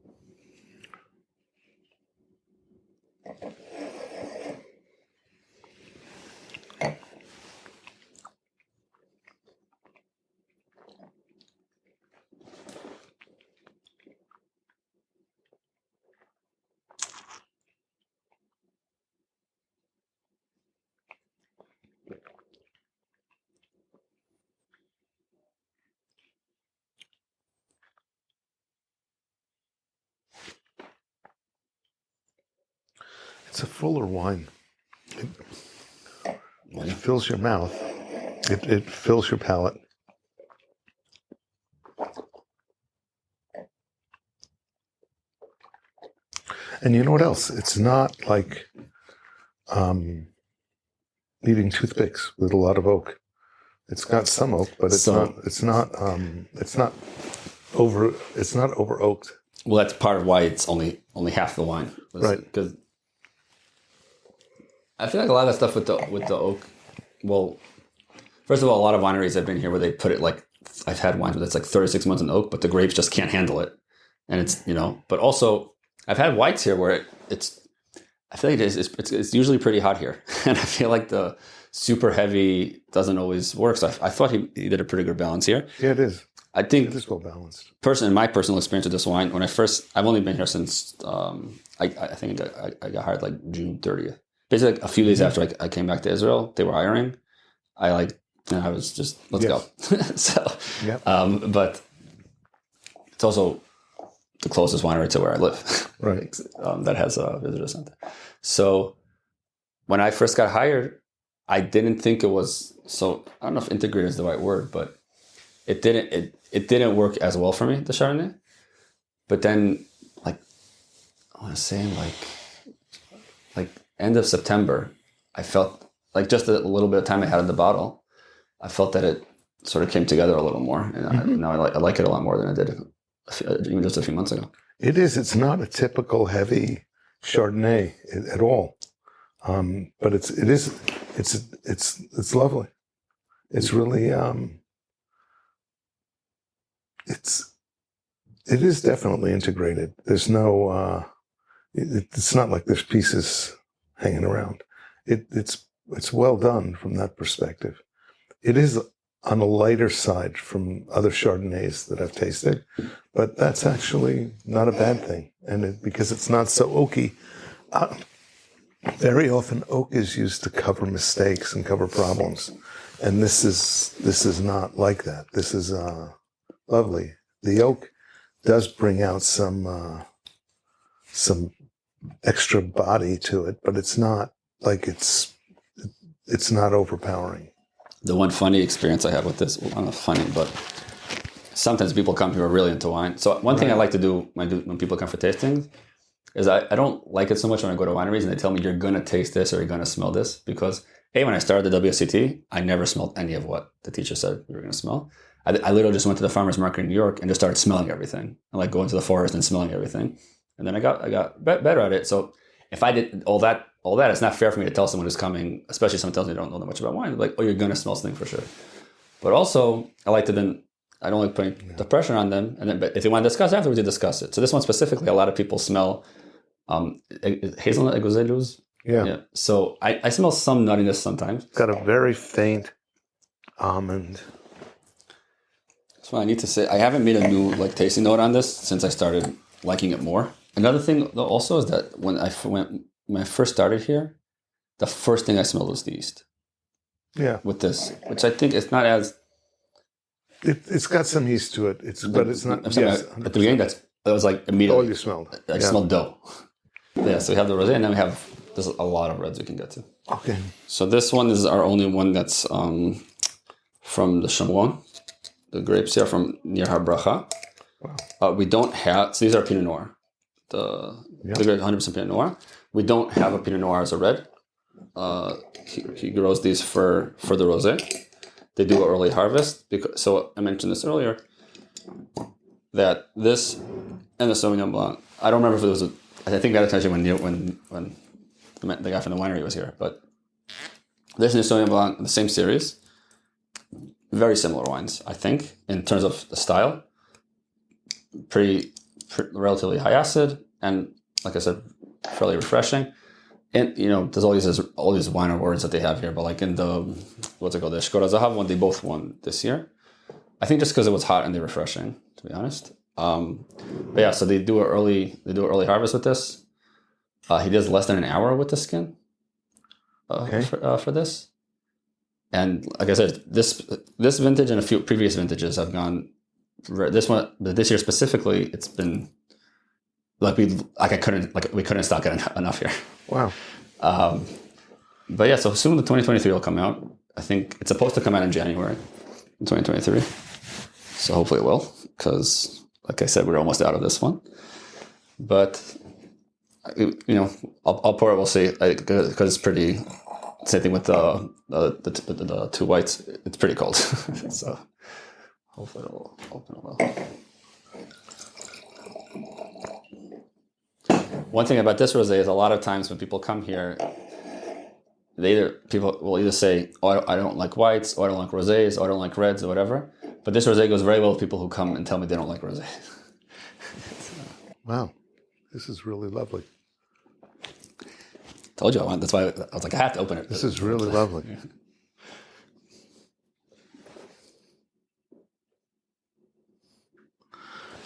It's a fuller wine. It fills your mouth. It fills your palate. And you know what else? It's not like eating toothpicks with a lot of oak. It's got some oak, but it's not over oaked. Well, that's part of why it's only half the wine, right? Because I feel like a lot of that stuff with the oak. Well, first of all, a lot of wineries I've been here where they put it like I've had wines that's like 36 months in oak, but the grapes just can't handle it, and it's But also, I've had whites here where it's. I feel like it's usually pretty hot here, and I feel like the super heavy doesn't always work. So I thought he did a pretty good balance here. Yeah, it is. I think it is well balanced. In my personal experience with this wine, I've only been here since I think I got hired like June 30th. Basically, like a few days after I came back to Israel, they were hiring. I was just let's go. So, yep. But it's also the closest winery to where I live, right? That has a visitor center. So when I first got hired, I didn't think it was so. I don't know if integrated is the right word, but it didn't work as well for me, the Chardonnay. But then, like I want to say, like end of September, I felt like just a little bit of time I had in the bottle, I felt that it sort of came together a little more, and now I like it a lot more than I did even just a few months ago. It is. It's not a typical heavy Chardonnay at all, but it's lovely. It's really it is definitely integrated. There's no it's not like there's pieces hanging around. It's well done from that perspective. It is on the lighter side from other Chardonnays that I've tasted, but that's actually not a bad thing. And because it's not so oaky, very often oak is used to cover mistakes and cover problems, and this is not like that. This is lovely. The oak does bring out some extra body to it, but it's not like it's not overpowering. The one funny experience I had with this, well, not funny, but sometimes people come here who are really into wine. So one thing I like to do when people come for tastings is I don't like it so much when I go to wineries and they tell me you're going to taste this or you're going to smell this, because when I started the WSET, I never smelled any of what the teacher said we were going to smell. I literally just went to the farmer's market in New York and just started smelling everything. I like going to the forest and smelling everything. And then I got better at it. So if I did all that, it's not fair for me to tell someone who's coming, especially someone tells me they don't know that much about wine, like, oh, you're going to smell something for sure. But also, I like to then, I don't like putting the pressure on them. And then, but if they want to discuss afterwards, they discuss it. So this one specifically, a lot of people smell hazelnut eguzelus. Yeah. So I smell some nuttiness sometimes. Got a very faint almond. That's what I need to say. I haven't made a new tasting note on this since I started liking it more. Another thing though also is that when I first started here, the first thing I smelled was the yeast. Yeah. With this, which I think it's not as. It's got some yeast to it. But it's not. Yes, at the beginning, that was like immediately. All you smelled. I smelled dough. Yeah. So we have the rosé, and then there's a lot of reds we can get to. Okay. So this one is our only one that's from the Chamois. The grapes here from near Har Bracha. Wow. We don't have. So these are Pinot Noir. The grape 100% Pinot Noir. We don't have a Pinot Noir as a red. He grows these for the rosé. They do an early harvest so I mentioned this earlier that this and the Sauvignon Blanc. I don't remember if it was I think that actually when the guy from the winery was here, but this and the Sauvignon Blanc, the same series. Very similar wines, I think, in terms of the style. Pretty relatively high acid, and like I said, fairly refreshing. And there's all these wine awards that they have here, but like in the what's it called, the Shkora Zahav one, they both won this year. I think just because it was hot and they're refreshing, to be honest. But yeah, so they do an early harvest with this. He does less than an hour with the skin. For this. And like I said, this vintage and a few previous vintages have gone. This one, but this year specifically, it's been we couldn't stock it enough here. Wow. But yeah, so soon the 2023 will come out. I think it's supposed to come out in January 2023. So hopefully it will, because like I said, we're almost out of this one. But I'll pour it. We'll see, because it's pretty. Same thing with the two whites. It's pretty cold, so hopefully it'll open well. One thing about this rosé is a lot of times when people come here, people will either say, "Oh, I don't like whites," or "I don't like rosés," or "I don't like reds," or whatever. But this rosé goes very well with people who come and tell me they don't like rosé. Wow, this is really lovely. Told you I want. That's why I was like, I have to open it. This is really lovely.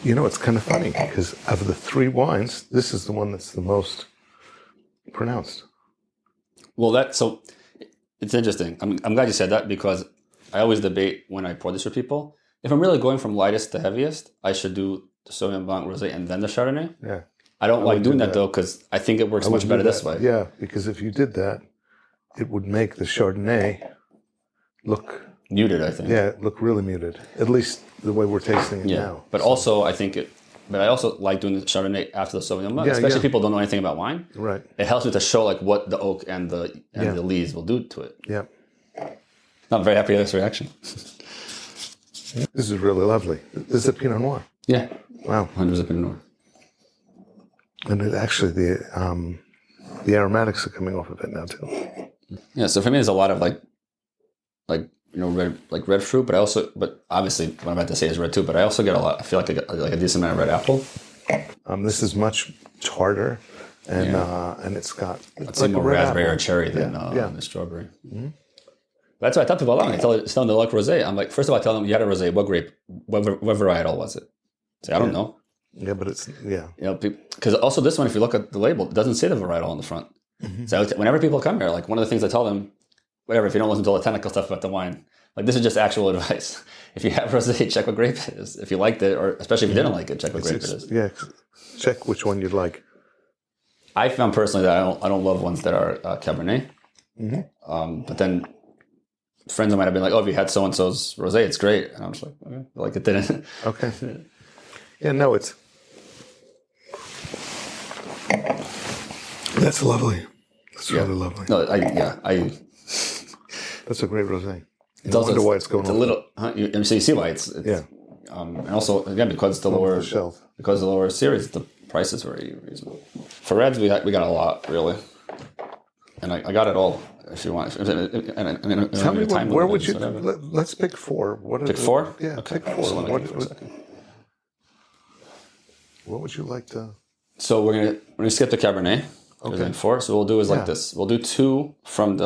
Yeah. It's kind of funny because of the three wines, this is the one that's the most pronounced. Well, so it's interesting. I'm glad you said that, because I always debate when I pour this for people. If I'm really going from lightest to heaviest, I should do the Sauvignon Blanc rosé and then the Chardonnay. Yeah. I don't like doing that though, because I think it works much better this way. Yeah, because if you did that, it would make the Chardonnay look muted, I think. Yeah, look really muted. At least the way we're tasting it now. But also, I also like doing the Chardonnay after the Sauvignon Blanc, especially if people don't know anything about wine. Right. It helps me to show what the oak and the lees will do to it. Yeah. I'm very happy with this reaction. This is really lovely. This is a Pinot Noir. Yeah. Wow. 100% Pinot Noir. And the aromatics are coming off of it now too. Yeah. So for me, there's a lot of red fruit, but obviously what I'm about to say is red too. But I also get a lot. I feel like I get like a decent amount of red apple. This is much harder, and it's got. It's like more raspberry or cherry than the strawberry. Mm-hmm. That's why I tell people along. I tell them they like rosé. I'm like, first of all, I tell them you had a rosé. What grape? What varietal was it? Say, I don't know. Yeah, but it's because also this one, if you look at the label, it doesn't say the varietal on the front. Mm-hmm. So whenever people come here, like one of the things I tell them, whatever, if you don't listen to all the technical stuff about the wine, like this is just actual advice. If you have rosé, check what grape it is. If you liked it, or especially if you didn't like it, check what grape it is. Yeah, check which one you'd like. I found personally that I don't love ones that are Cabernet. Mm-hmm. But then friends of mine have been like, "Oh, if you had so and so's rosé, it's great," and I'm just like, "Okay, like it didn't." Okay. Yeah, no, that's lovely. That's really lovely. No, That's a great rosé. It's also why it's going. It's a little. So you see why it's and also again because the lower shelf, because the lower series, the price is very reasonable. For reds, we got a lot really, and I got it all. If you want, tell me where would you? Let's pick four. Pick four? Yeah, okay. Pick four. So what would you like to? So we're gonna skip the Cabernet. Okay. There's four. So what we'll do is like this. We'll do two from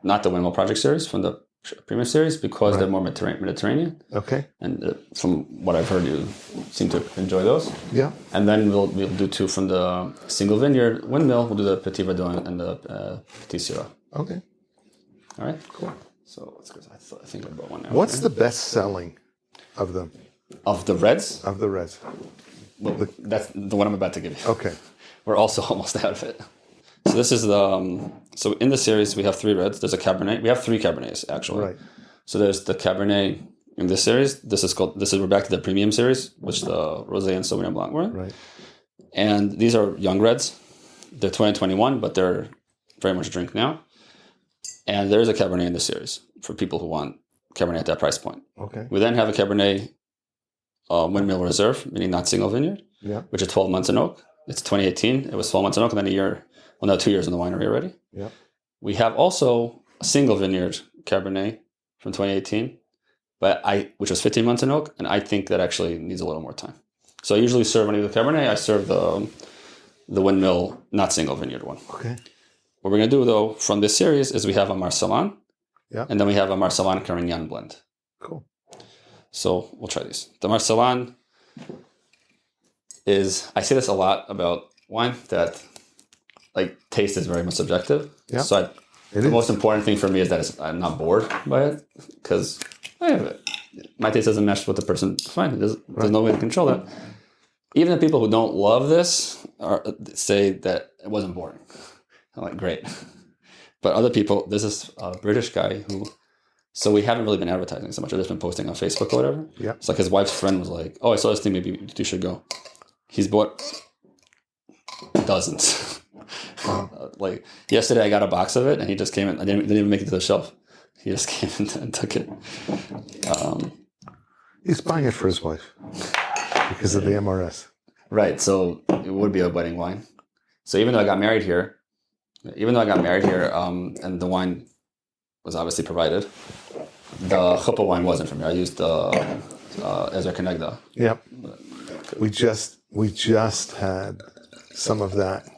not the Windmill Project series, from the premium series, because they're more Mediterranean. Okay. And from what I've heard, you seem to enjoy those. Yeah. And then we'll do two from the single vineyard Windmill. We'll do the Petit Verdot and the Petit Syrah. Okay. All right. Cool. So let's go. I think I brought one now. What's the best selling of them? Of the reds? Of the reds. Well, that's the one I'm about to give you. Okay. We're also almost out of it. So this is so in the series we have three reds. There's a Cabernet. We have three Cabernets actually. Right. So there's the Cabernet in this series. We're back to the premium series, which the Rosé and Sauvignon Blanc were in. Right. And these are young reds. They're 2021, but they're very much drink now. And there's a Cabernet in this series for people who want Cabernet at that price point. Okay. We then have a Cabernet Windmill Reserve, meaning not single vineyard, which is 12 months in oak. It's 2018. It was 12 months in oak, and then 2 years in the winery already. Yeah. We have also a single vineyard Cabernet from 2018, which was 15 months in oak, and I think that actually needs a little more time. So I usually serve when I do the Cabernet, I serve the Windmill, not single vineyard one. Okay. What we're going to do, though, from this series is we have a Marselan, and then we have a Marselan-Carignan blend. Cool. So we'll try these. The Marselan I say this a lot about wine, that like taste is very much subjective. Yeah. So the most important thing for me is that I'm not bored by it, because my taste doesn't match what the person finds. There's no way to control that. even the people who don't love this say that it wasn't boring. I'm like, great. But other people, this is a British guy who, so we haven't really been advertising so much. I've just been posting on Facebook or whatever. Yeah. It's like his wife's friend was like, oh, I saw this thing, maybe you should go. He's bought dozens. Like yesterday I got a box of it and he just came in. I didn't even make it to the shelf. He just came in and took it. He's buying it for his wife because of the MRS. Right. So it would be a wedding wine. So even though I got married here, and the wine was obviously provided, the chuppah wine wasn't from here. I used the Ezer Kenegda. Yep. We just had some of that.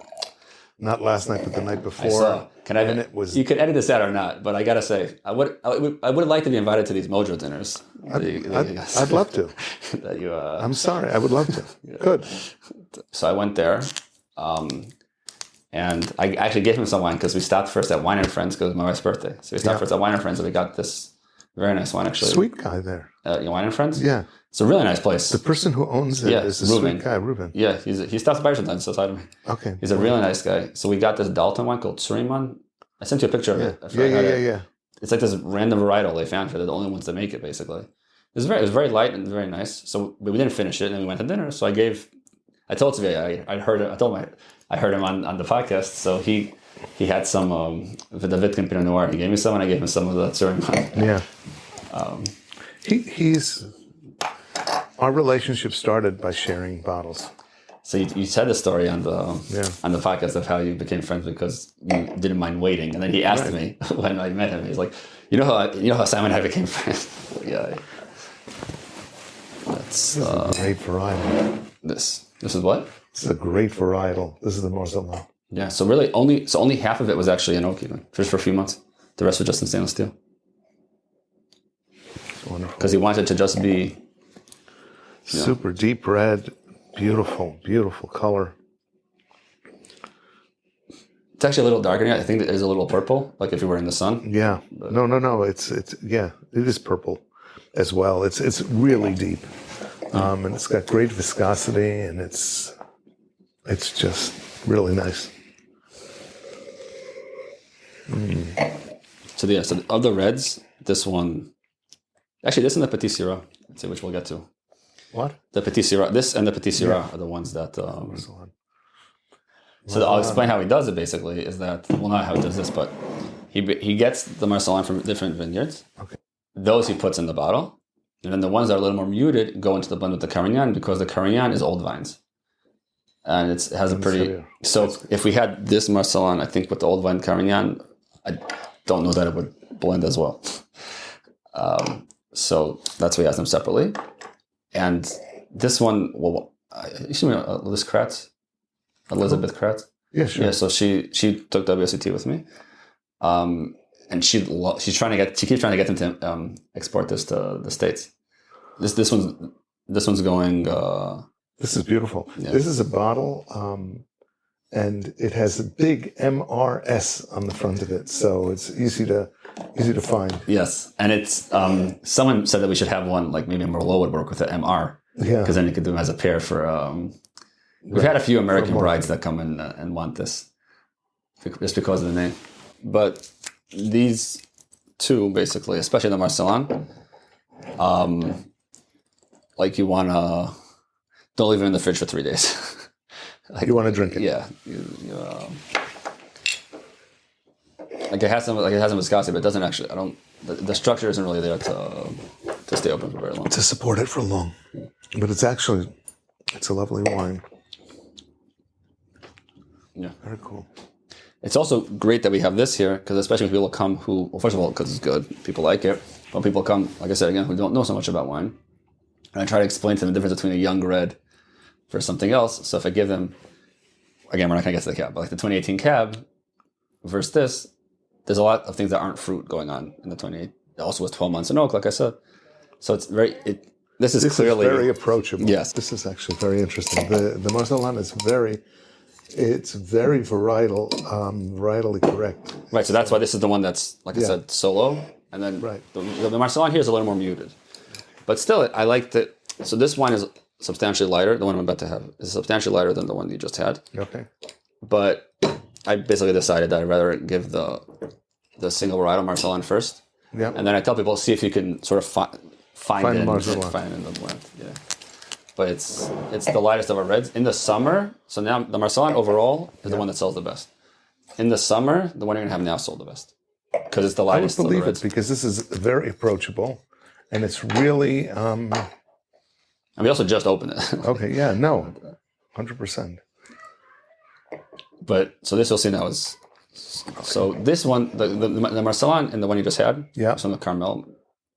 Not last night, but the night before. You could edit this out or not, but I gotta say, I would like to be invited to these Mojo dinners. I'd love to. I'm sorry, I would love to. Yeah. Good. So I went there, and I actually gave him some wine because we stopped first at Wine and Friends because it was my wife's birthday. So we stopped first at Wine and Friends, and we got this very nice wine actually. Sweet guy there. Wine and Friends. Yeah. It's a really nice place. The person who owns it is a sweet guy, Ruben. Yeah, he stops by sometimes, so side of me. Okay. He's a really nice guy. So we got this Dalton wine called Suriman. I sent you a picture of it. Yeah. It's like this random varietal they found here. They're the only ones that make it, basically. It was very light and very nice. So we didn't finish it, and then we went to dinner. So I told Tzvi, I heard him on the podcast. So he had some the Vitkin Pinot Noir. He gave me some, and I gave him some of the Suriman. Yeah. He's. Our relationship started by sharing bottles. So you said the story on the podcast of how you became friends because you didn't mind waiting, and then he asked me when I met him. He's like, you know how Simon and I became friends. Yeah, this is a great varietal. This is what? It's a great varietal. This is the Marselan. Yeah. So really, only half of it was actually in oak, even just for a few months. The rest was just in stainless steel. It's wonderful. Because he wanted to just be super deep red. Beautiful, beautiful color. It's actually a little darker. I think there's a little purple, like if you were in the sun. Yeah. But no. It's it is purple as well. It's really deep, and it's got great viscosity, and it's just really nice. So of the reds, this one, actually this and the Petit Syrah, let's see which we'll get to. What? The Petit Syrah. This and the Petit Syrah are the ones that... So I'll explain how he does it, basically, is that... Well, not how he does this, but he gets the Marselan from different vineyards. Okay. Those he puts in the bottle. And then the ones that are a little more muted go into the blend with the Carignan because the Carignan is old vines. And it has a pretty... So if we had this Marselan, I think with the old vine Carignan, I don't know that it would blend as well. So that's why he has them separately. And this one, you see me, Elizabeth Kratz? Yeah, sure. Yeah, so she took WSET with me. And she keeps trying to get them to export this to the States. This one's going... this is beautiful. Yeah. This is a bottle, and it has a big MRS on the front of it, so it's easy to find. Yes, and it's someone said that we should have one like maybe Merlot would work with the MR, because then you could do them as a pair for. We've had a few American brides that come in and want this, just because of the name. But these two, basically, especially the Marselan, like you wanna don't leave it in the fridge for 3 days. You want to drink it, yeah. Like it has some viscosity, but it doesn't actually. The structure isn't really there to stay open for very long. To support it for long, but it's a lovely wine. Yeah, very cool. It's also great that we have this here because especially when people come well, first of all, because it's good, people like it. When people come, like I said again, who don't know so much about wine, and I try to explain to them the difference between a young red versus something else. So if I give them, again, we're not going to get to the cab, but like the 2018 cab versus this. There's a lot of things that aren't fruit going on in the 28. It also was 12 months in oak, like I said. So it's this is clearly very approachable. Yes. This is actually very interesting. The Marselan is very varietally correct. Right, so that's why this is the one that's, like I said, solo. And then the Marselan here is a little more muted. But still, I liked it. So this wine is substantially lighter. The one I'm about to have is substantially lighter than the one you just had. Okay. But I basically decided that I'd rather give the single varietal Marselan first. Yeah. And then I tell people, see if you can sort of find it in the blend. Yeah. But it's the lightest of our reds. In the summer, so now the Marselan overall is the one that sells the best. In the summer, the one you're going to have now sold the best. Because it's the lightest of the reds. I would believe it, because this is very approachable. And it's really... And we also just opened it. Okay, yeah, no. 100%. But, so this you'll see now is... So this one, the Marselan and the one you just had, yeah, from the Carmel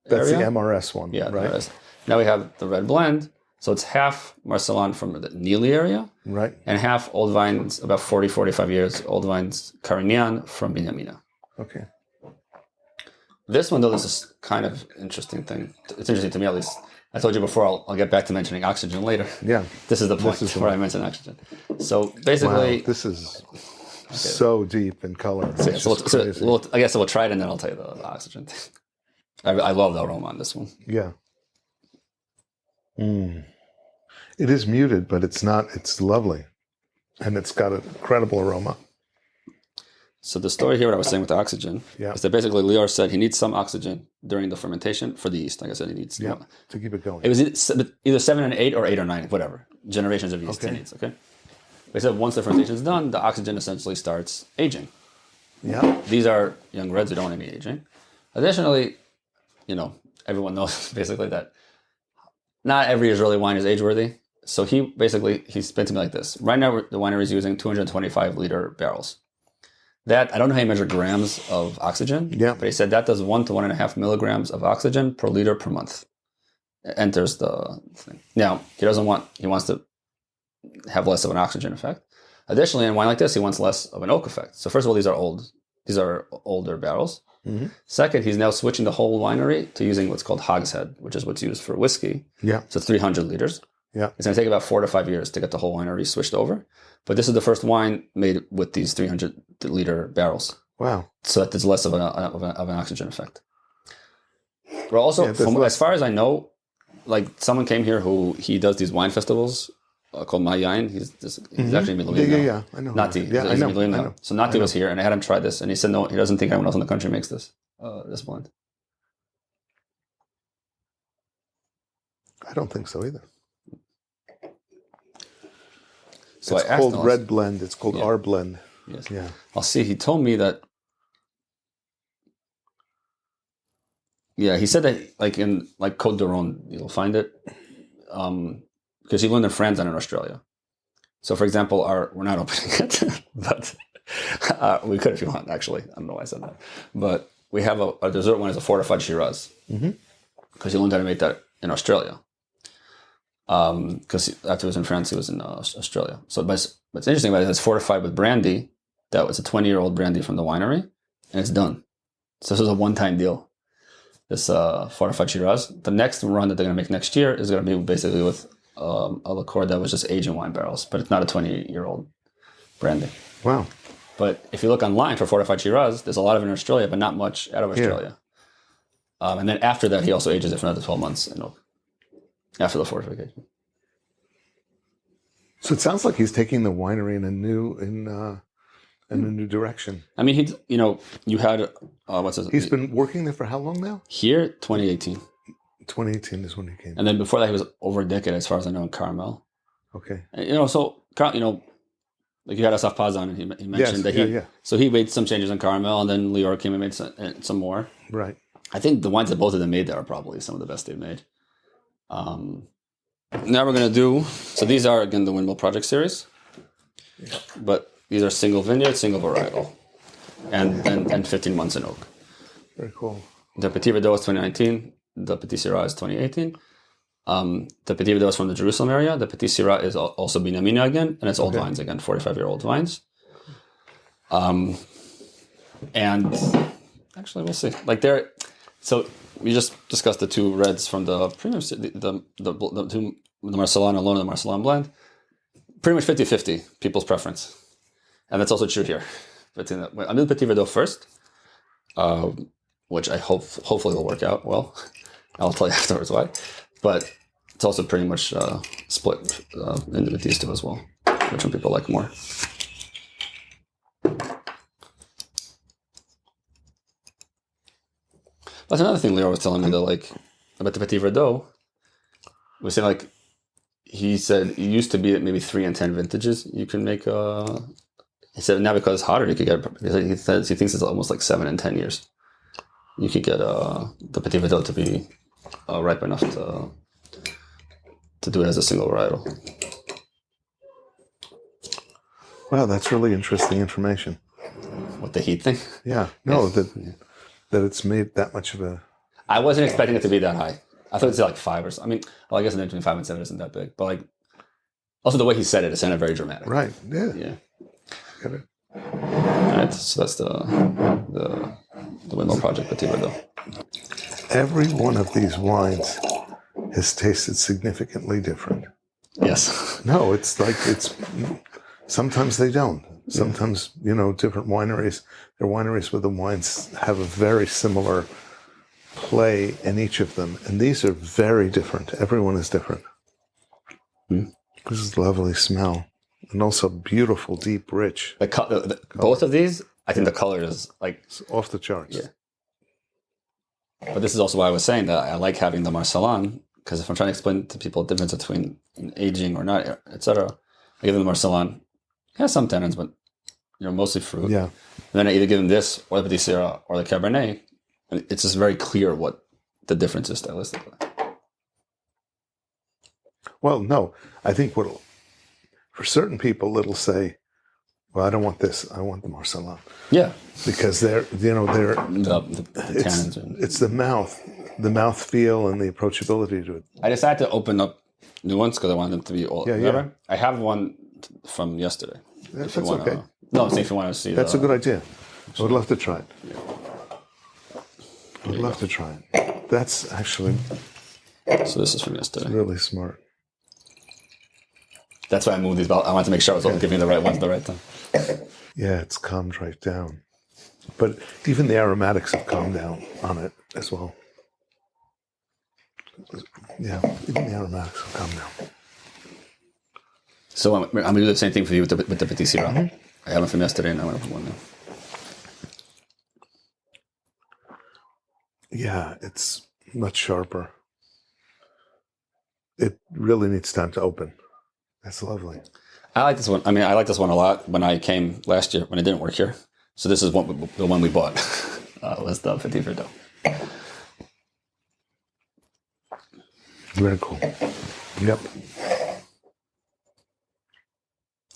That's area. the MRS one, yeah, right? MRS. Now we have the red blend. So it's half Marselan from the Neely area. Right. And half old vines, about 40, 45 years, old vines Carignan from Binyamina. Okay. This one, though, this is kind of interesting thing. It's interesting to me, at least. I told you before, I'll get back to mentioning oxygen later. Yeah. This is the point where I mentioned oxygen. So basically... Wow, this is so deep in color. I guess we'll try it and then I'll tell you the oxygen thing. I love the aroma on this one. Yeah. It is muted, but it's not. It's lovely. And it's got an incredible aroma. So the story here, what I was saying with the oxygen, is that basically Lior said he needs some oxygen during the fermentation for the yeast. Like I said, he needs to keep it going. It was either 7 and 8 or 8 or 9, whatever. Generations of yeast he needs, okay? But he said once the fermentation is done, the oxygen essentially starts aging. Yeah. These are young reds who don't want any aging. Additionally, everyone knows basically that not every Israeli wine is age-worthy. So he spent to me like this. Right now, the winery is using 225-liter barrels. That, I don't know how you measure grams of oxygen, but he said that does 1 to 1.5 milligrams of oxygen per liter per month. It enters the thing. Now, he wants to have less of an oxygen effect. Additionally, in wine like this, he wants less of an oak effect. So first of all, these are older barrels. Mm-hmm. Second, he's now switching the whole winery to using what's called hogshead, which is what's used for whiskey. Yeah. So 300 liters. Yeah. It's going to take about 4 to 5 years to get the whole winery switched over. But this is the first wine made with these 300-liter barrels. Wow. So that there's less of an oxygen effect. But also, as far as I know, like someone came here who he does these wine festivals called Mayan. He's actually in Milan now. Yeah, I know. Nati. Yeah, I know. So Nati was here, and I had him try this, and he said no, he doesn't think anyone else in the country makes this blend. I don't think so either. So it's called Red Blend. It's called our blend. Yes. Yeah. I'll see. He told me that. Yeah, he said that in Côte d'Aron, you'll find it. Because he learned in France and in Australia. So, for example, we're not opening it, but we could if you want, actually. I don't know why I said that. But we have a dessert one is a fortified Shiraz. Because he learned how to make that in Australia. Because after he was in France, he was in Australia. So what's interesting about it is it's fortified with brandy. That was a 20-year-old brandy from the winery, and it's done. So this is a one-time deal. This fortified Shiraz. The next run that they're going to make next year is going to be basically with a liqueur that was just aged in wine barrels, but it's not a 20-year-old brandy. Wow. But if you look online for fortified Shiraz, there's a lot of it in Australia, but not much out of Australia. And then after that, he also ages it for another 12 months in oak. After the fortification. So it sounds like he's taking the winery in a new direction. I mean, you had what's his? He's been working there for how long now? Here, 2018. 2018 is when he came. And then before that, he was over a decade, as far as I know, in Carmel. Okay. And, like you had Asaf Pazan, and he mentioned that so he made some changes in Carmel, and then Lior came and made some more. Right. I think the wines that both of them made there are probably some of the best they've made. Now we're going to do, so these are, again, the Windmill Project series, but these are single vineyard, single varietal, and 15 months in oak. Very cool. The Petit Verdot is 2019, the Petit Syrah is 2018. The Petit Verdot is from the Jerusalem area, the Petit Syrah is also Binyamina again, and it's old vines again, 45-year-old vines. And actually, we'll see. So we just discussed the two reds from the premium, the Marselan alone and the Marselan blend. Pretty much 50-50, people's preference. And that's also true here. I'm doing the Petit Verdot first, which I hopefully will work out well. I'll tell you afterwards why. But It's also pretty much split into these two as well, which one people like more. That's another thing Leo was telling me, though, like, about the Petit Verdot. Was saying, like, he said it used to be at maybe 3 and 10 vintages you can make. He said now because it's hotter, you could get. He thinks it's almost like 7 and 10 years. You could get the Petit Verdot to be ripe enough to do it as a single varietal. Wow, that's really interesting information. What, the heat thing? Yeah, no, that it's made that much of a... I wasn't expecting it to be that high. I thought it'd say like 5 or something. I mean, well, I guess between 5 and 7 isn't that big, but like, also the way he said it sounded very dramatic. Right, yeah. Yeah. Got it. All right, so that's the Windmill Project Petit Verdot. Every one of these wines has tasted significantly different. Yes. No, it's like, sometimes they don't. Sometimes, different wineries, there are wineries where the wines have a very similar play in each of them. And these are very different. Everyone is different. Mm. This is a lovely smell. And also beautiful, deep, rich. Both of these, I think the color is like... It's off the charts. Yeah. But this is also why I was saying that I like having the Marselan, because if I'm trying to explain to people the difference between aging or not, etc., I give them the Marselan. It has some tannins, but mostly fruit. Yeah. And then I either give them this or the Petit Syrah or the Cabernet. And it's just very clear what the difference is stylistically. Well, no, I think for certain people, it'll say, well, I don't want this. I want the Marselan. Yeah. Because they're the tannins. It's the mouth feel and the approachability to it. I decided to open up new ones because I wanted them to be all together. I have one from yesterday. That's okay. No, I'm saying if you want to see that's a good idea. I would love to try it. Yeah. I would love to try it. That's actually... So this is from yesterday. Really smart. That's why I moved these. I wanted to make sure I was giving the right ones at the right time. Yeah, it's calmed right down. But even the aromatics have calmed down on it as well. Yeah, even the aromatics have calmed down. So I'm going to do the same thing for you with the Petit Syrah. Mm-hmm. I have one from yesterday and I want to put one now. Yeah, it's much sharper. It really needs time to open. That's lovely. I like this one. I mean, I like this one a lot when I came last year, when I didn't work here. So this is the one we bought. Was the Petit Verdot. Very cool. Yep.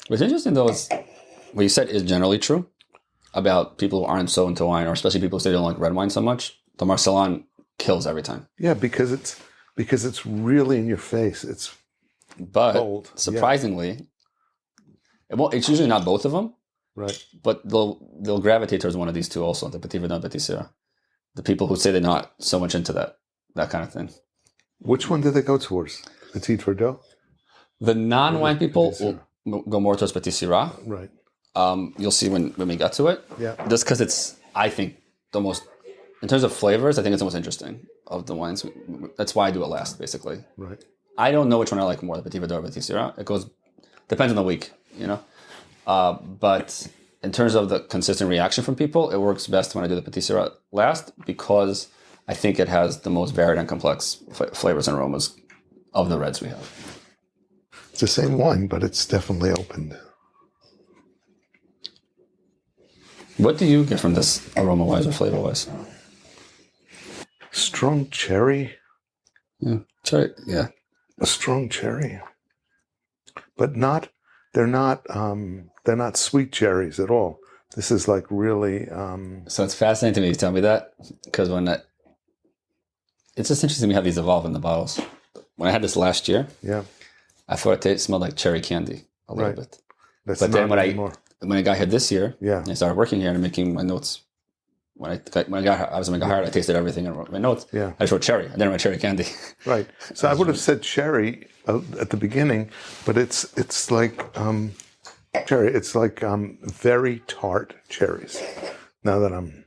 What's interesting, though, is what you said is generally true about people who aren't so into wine, or especially people who say they don't like red wine so much. The Marselan kills every time. Yeah, because it's really in your face. It's bold. Surprisingly, it's usually not both of them. Right. But they'll gravitate towards one of these two also, the Petit Verdot and Petit Syrah. The people who say they're not so much into that kind of thing. Which one do they go towards? Petit Verdot? The non-wine people will go more towards Petit Syrah. Right. You'll see when we get to it. Yeah. Just because it's, I think, the most, in terms of flavors, I think it's the most interesting of the wines. That's why I do it last, basically. Right. I don't know which one I like more, the Petit Verdot or Petit Syrah. It depends on the week, But in terms of the consistent reaction from people, it works best when I do the Petit Syrah last because I think it has the most varied and complex flavors and aromas of the reds we have. It's the same wine, but it's definitely opened. What do you get from this aroma-wise or flavor-wise? Strong cherry. Yeah, cherry. Yeah, a strong cherry, but they're not sweet cherries at all. This is like really. So it's fascinating to me you tell me that because it's just interesting to me how these evolve in the bottles. When I had this last year, I thought it smelled like cherry candy a little bit. That's but then anymore. When I got here this year, and I started working here and making my notes. When I got hired, I tasted everything and wrote my notes. Yeah. I just wrote cherry. I didn't write cherry candy. Right. So I would have said cherry at the beginning, but it's like cherry. It's like very tart cherries. Now that I'm.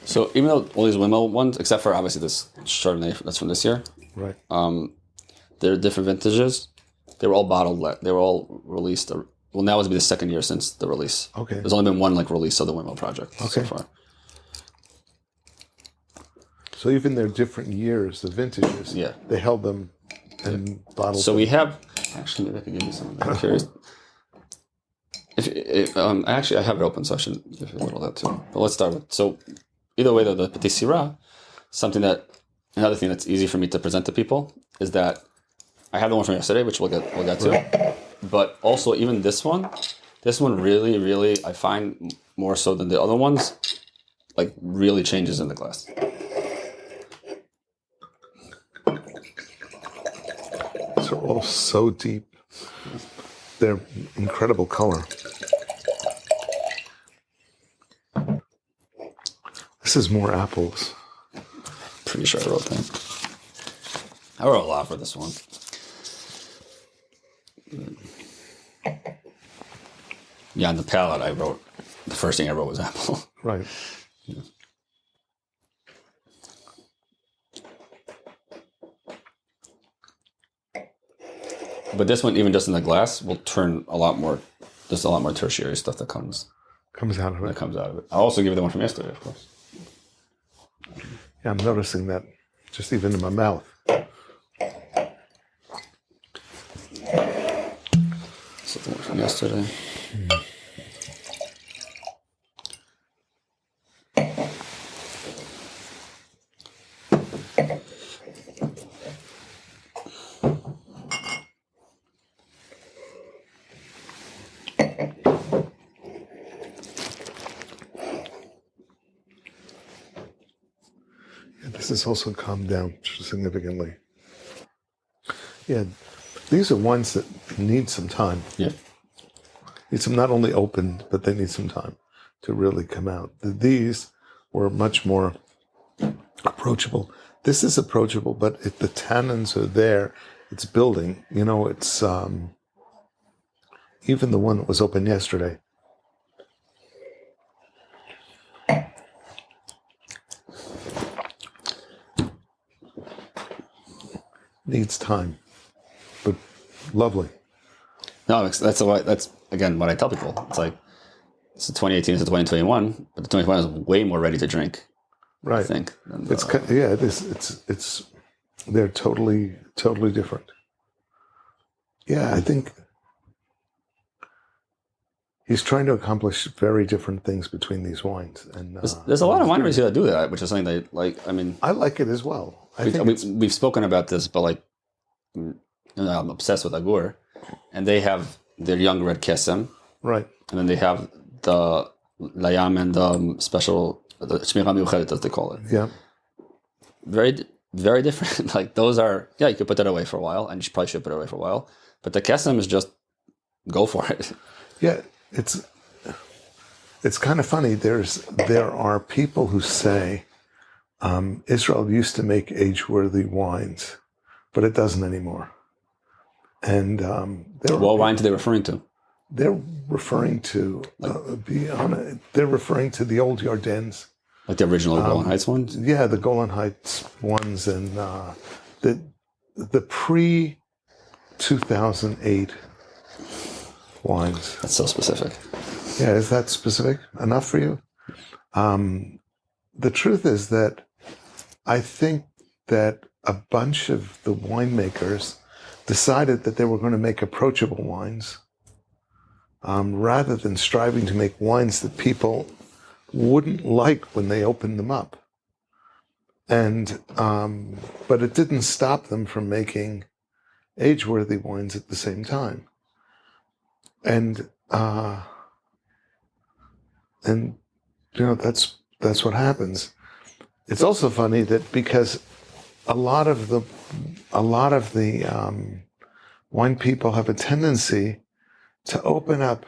So even though all these Windmill ones, except for obviously this Chardonnay that's from this year, Right. They're different vintages. They were all bottled. They were all released. Well, now it's been the second year since the release. Okay. There's only been one release of the Windmill project so far. So even their different years, the vintages, they held them and bottled them. We have, actually, maybe I could give you some. I'm curious. Actually, I have it open, so I should give you a little of that too. But let's start with, so either way, the Petit Syrah, another thing that's easy for me to present to people is that I have the one from yesterday, which we'll get to. But also even this one really, really, I find more so than the other ones, like really changes in the glass. These are all so deep. They're incredible color. This is more apples. Pretty sure I wrote that. I wrote a lot for this one. Yeah, on the palette the first thing I wrote was apple. Right. Yeah. But this one, even just in the glass, will turn a lot more. There's a lot more tertiary stuff that comes out of it. That comes out of it. I'll also give you the one from yesterday, of course. Yeah, I'm noticing that just even in my mouth. So the one from yesterday. This has also calmed down significantly. Yeah, these are wines that need some time. Yeah. Need some not only opened, but they need some time to really come out. These were much more approachable. This is approachable, but if the tannins are there, it's building. It's even the one that was open yesterday. Needs time, but lovely. No, that's again what I tell people. It's like it's 2018, it's 2021, but the 2021 is way more ready to drink. Right. I think. It's they're totally different. Yeah, I think he's trying to accomplish very different things between these wines, and there's a lot of wineries that do that, which is something they like. I mean, I like it as well. We've spoken about this, but I'm obsessed with Agur, and they have their young red kesem, right? And then they have the layam and the special the shmira miuchedet, as they call it. Yeah, very very different. Like those are you could put that away for a while, and you probably should put it away for a while. But the kesem is just go for it. Yeah, it's kind of funny. There are people who say Israel used to make age-worthy wines, but it doesn't anymore. And what wine are they referring to? They're referring to they're referring to the old Jardins, like the original Golan Heights ones. Yeah, the Golan Heights ones, and the pre-2008 wines. That's so specific. Yeah, is that specific enough for you? The truth is that I think that a bunch of the winemakers decided that they were going to make approachable wines rather than striving to make wines that people wouldn't like when they opened them up. And but it didn't stop them from making age-worthy wines at the same time. And that's what happens. It's also funny that because a lot of the wine people have a tendency to open up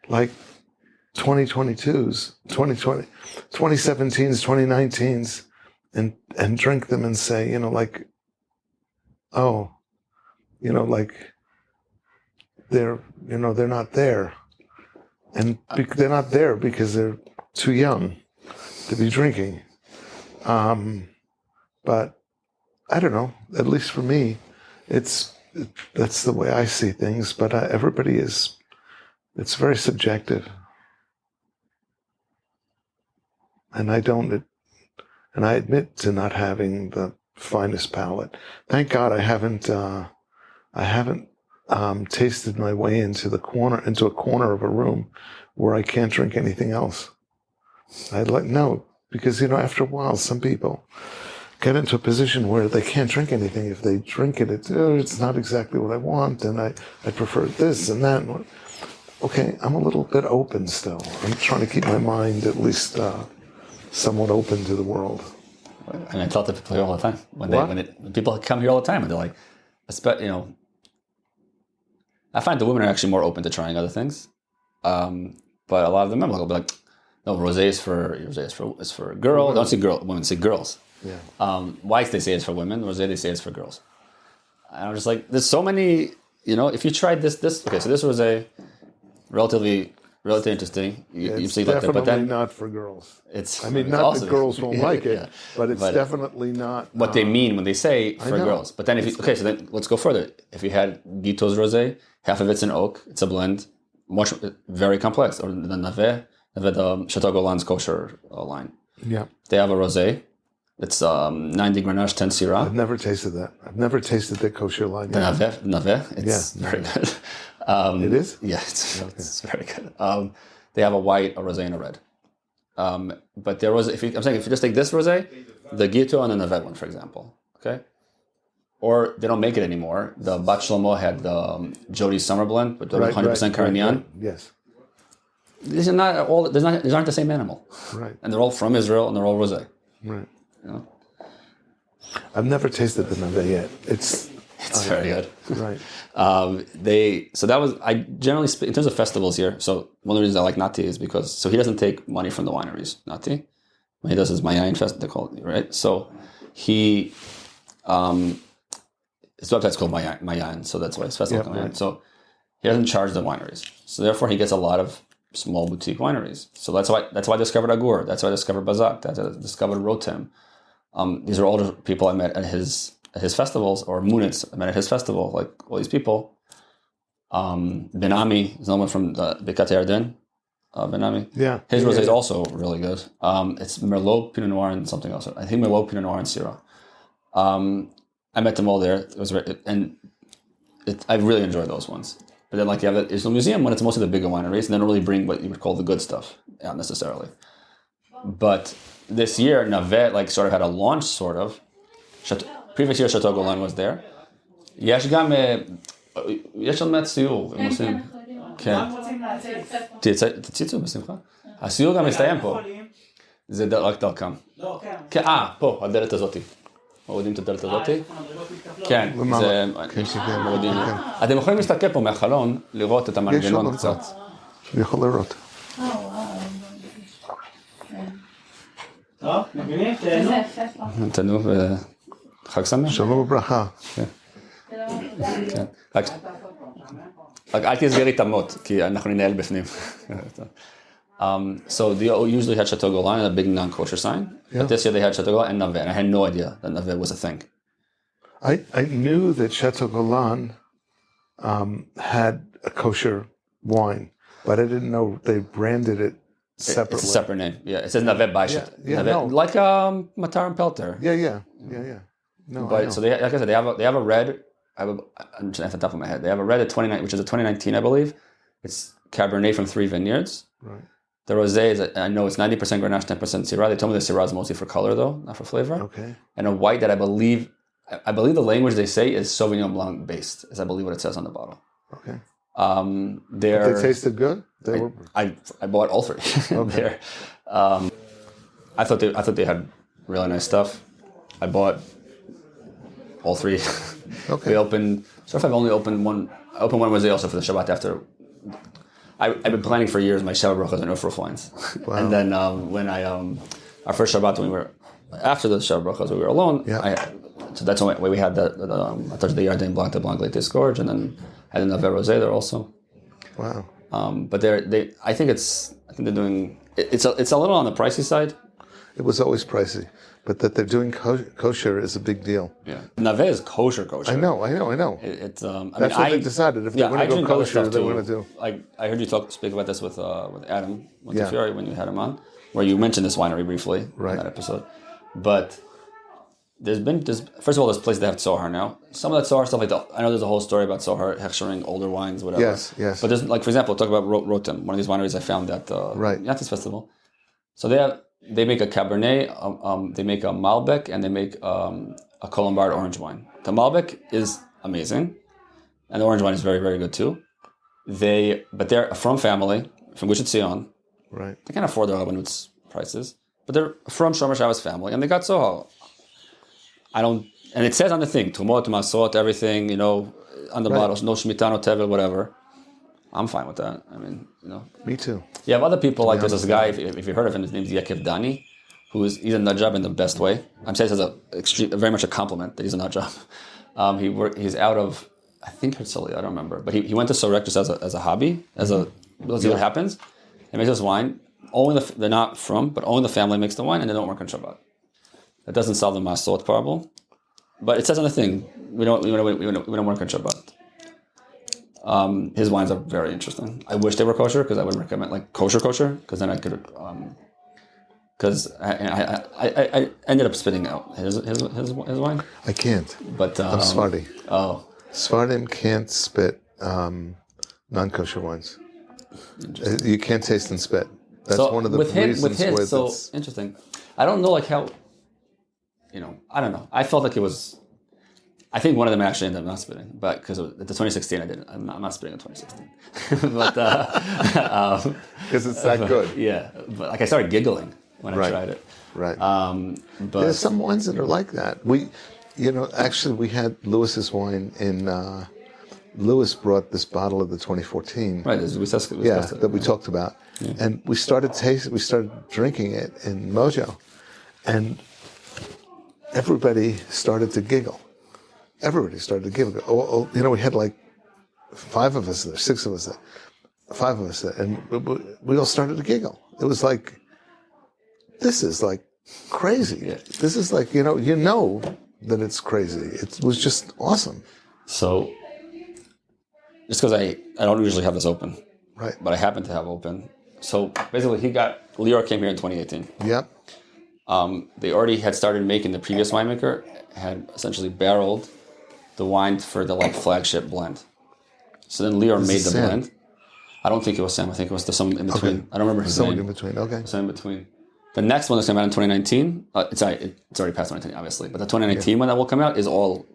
like 2022s, 2020, 2017s, 2019s, and drink them and say, they're not there. And they're not there because they're too young to be drinking. But I don't know. At least for me, that's the way I see things. But everybody is. It's very subjective, and I don't. And I admit to not having the finest palate. Thank God I haven't. I haven't tasted my way into a corner of a room where I can't drink anything else. No, because after a while, some people get into a position where they can't drink anything. If they drink it, it's not exactly what I want, and I prefer this and that. Okay, I'm a little bit open still. I'm trying to keep my mind at least somewhat open to the world. And I tell that to people all the time. When people come here all the time, and they're like, I find the women are actually more open to trying other things. But a lot of the men will be like, no, rosé is for girls. Don't say girl. Women say girls. Yeah. Whites they say it's for women. Rosé they say it's for girls. And I'm just like, there's so many. If you tried this. Okay, so this rosé, relatively interesting. It's definitely but then, not for girls. Not that girls won't like it, but it's definitely not what they mean when they say for girls. But then so then let's go further. If you had Guiteau's rosé, half of it's an oak, it's a blend, very complex. Or the Navet, the Chateau Golan's kosher line. Yeah, they have a rosé. It's 90 Grenache, 10 Syrah. I've never tasted that. I've never tasted the kosher line. The Navet, it's very good. It is? Yeah, it's very good. They have a white, a rosé, and a red. But there was, if you just take this rosé, the Guiteau and the Navet one, for example, okay? Or they don't make it anymore. The Bat Shlomo had the Jody's Summer Blend with 100% Carignan. Right. Yes. These aren't the same animal. Right. And they're all from Israel, and they're all rosé. Right. I've never tasted the Navet yet. It's very good. Right. So that was, I generally, in terms of festivals here, so one of the reasons I like Nati is because, he doesn't take money from the wineries, Nati. What he does is Mayayin Fest, they call it, right? So his website's called Mayayin, so that's why his festival comes in. So he doesn't charge the wineries. So therefore he gets a lot of small boutique wineries. So that's why I discovered Agur, that's why I discovered Bazak, that's why I discovered Rotem. These are all the people I met at his festivals, or Munitz I met at his festival, like all these people. Benami is another one from the Bekat Yarden. Benami. Yeah. His rosé is also really good. It's Merlot, Pinot Noir, and something else. I think Merlot, Pinot Noir, and Syrah. I met them all there. It was I really enjoyed those ones. But then, like, you have the Israel Museum when it's mostly the bigger wineries, and they don't really bring what you would call the good stuff, not necessarily. But this year, Navet sort of had a launch, sort of. Previous year, Chateau Golan was there. יש גם, יש עוד מעט סיור, הם עושים. כן. תציצו בשמחה. הסיור גם מסתיים פה. זה רק דרכם. כן, פה, הדלת הזאתי. מורידים את הדלת הזאתי. כן, זה מורידים. אתם יכולים להסתכל פה מהחלון, לראות את המנגנון קצת. אני יכול לראות. טוב, מבינים? תנו וחג שמח. שלום וברכה. כן. רק אל תסגרי את המות, כי אנחנו ננהל בפנים. So they usually had Chateau Golan and a big non-kosher sign. Yeah. But this year they had Chateau Golan and Navet, and I had no idea that Navet was a thing. I knew that Chateau Golan had a kosher wine, but I didn't know they branded it separately. It's a separate name. Yeah, it says Navet by Chateau. Yeah, no. Like Matar and Pelter. Yeah. No, but so like I said, they have a red. I'm just at the top of my head. They have a red at 29, which is a 2019, I believe. It's Cabernet from 3 vineyards. Right. The rosé is, I know it's 90% Grenache, 10% Syrah. They told me the Syrah is mostly for color, though, not for flavor. Okay. And a white that I believe the language they say is Sauvignon Blanc based, is I believe what it says on the bottle. Okay. They tasted good. I bought all three. Okay. I thought they had really nice stuff. I bought all three. Okay. We opened. So I've only opened one. I opened one rosé also for the Shabbat after. I've been planning for years my Shabbat brachos and Ufruf wines. Wow. And then when our first Shabbat, when we were after the Shabbat brachos, we were alone. Yeah. So that's the way we had the Yarden Blanc, the Blanc Latte Scourge, and then had another rosé there also. Wow. But I think they're doing. It's a little on the pricey side. It was always pricey, But that they're doing kosher is a big deal. Yeah, Navet is kosher. I know. It's That's what they decided. If they're going to go kosher, they want to do. I heard you speak about this with Adam Montefiore when you had him on, where you mentioned this winery briefly in that episode. But there's first of all, there's places that have Zohar now. Some of that Zohar stuff, I know there's a whole story about Zohar hechshering older wines, whatever. Yes. But there's, like, for example, talk about Rotem, one of these wineries I found at Yatis Festival. So they make a Cabernet, they make a Malbec, and they make a Colombard orange wine. The Malbec is amazing, and the orange wine is very, very good too. But they're from family, from Gush Etzion. Right. They can't afford their Rabbanut's prices, but they're from Shomer Shabbos family, and they got Zohar. And it says on the thing, Tumot, Masot, everything, on the bottles, no Shemitah, no Tevel, whatever. I'm fine with that. I mean, Me too. You have other people, like there's this guy, if you heard of him, his name's Jacob Dani, he's a nutjob in the best way. I'm saying this as very much a compliment that he's a nutjob. He's out of, I think Herzliya, I don't remember, but he went to Sorek just as a hobby, let's see what happens. He makes this wine. They're not from, but only the family makes the wine, and they don't work on Shabbat. That doesn't solve the Masot problem, but it says on the thing, we don't work on Shabbat. His wines are very interesting. I wish they were kosher, because I would recommend like kosher, because then I could, because I ended up spitting out his wine. I can't. But I'm Sephardi. Oh, Sephardim can't spit non-kosher wines. You can't taste and spit. That's one of the reasons why it's so interesting. I don't know, like how. I don't know. I felt like it was. I think one of them actually ended up not spitting, but because the 2016 I didn't. I'm not spitting in 2016, but because it's that good. Yeah, but like I started giggling when I tried it. Right. But there's some wines that are like that. Actually, we had Lewis's wine in. Lewis brought this bottle of the 2014. Right. That we talked about, and we started drinking it in Mojo, and everybody started to giggle. We had like 5 of us there, 6 of us there, 5 of us there, and we all started to giggle. It was like, this is like crazy. Yeah. This is like, that it's crazy. It was just awesome. So, just because I don't usually have this open, right? But I happen to have open. So basically, Lior came here in 2018. Yep. They already had started making, the previous winemaker had essentially barreled the wine for the flagship blend. So then Lior made the blend. I don't think it was Sam. I think it was some in between. Okay. I don't remember his name. Someone in between. Okay. Some in between. The next one that's coming out in 2019. It's already past 2019, obviously. But the 2019 one that will come out is all.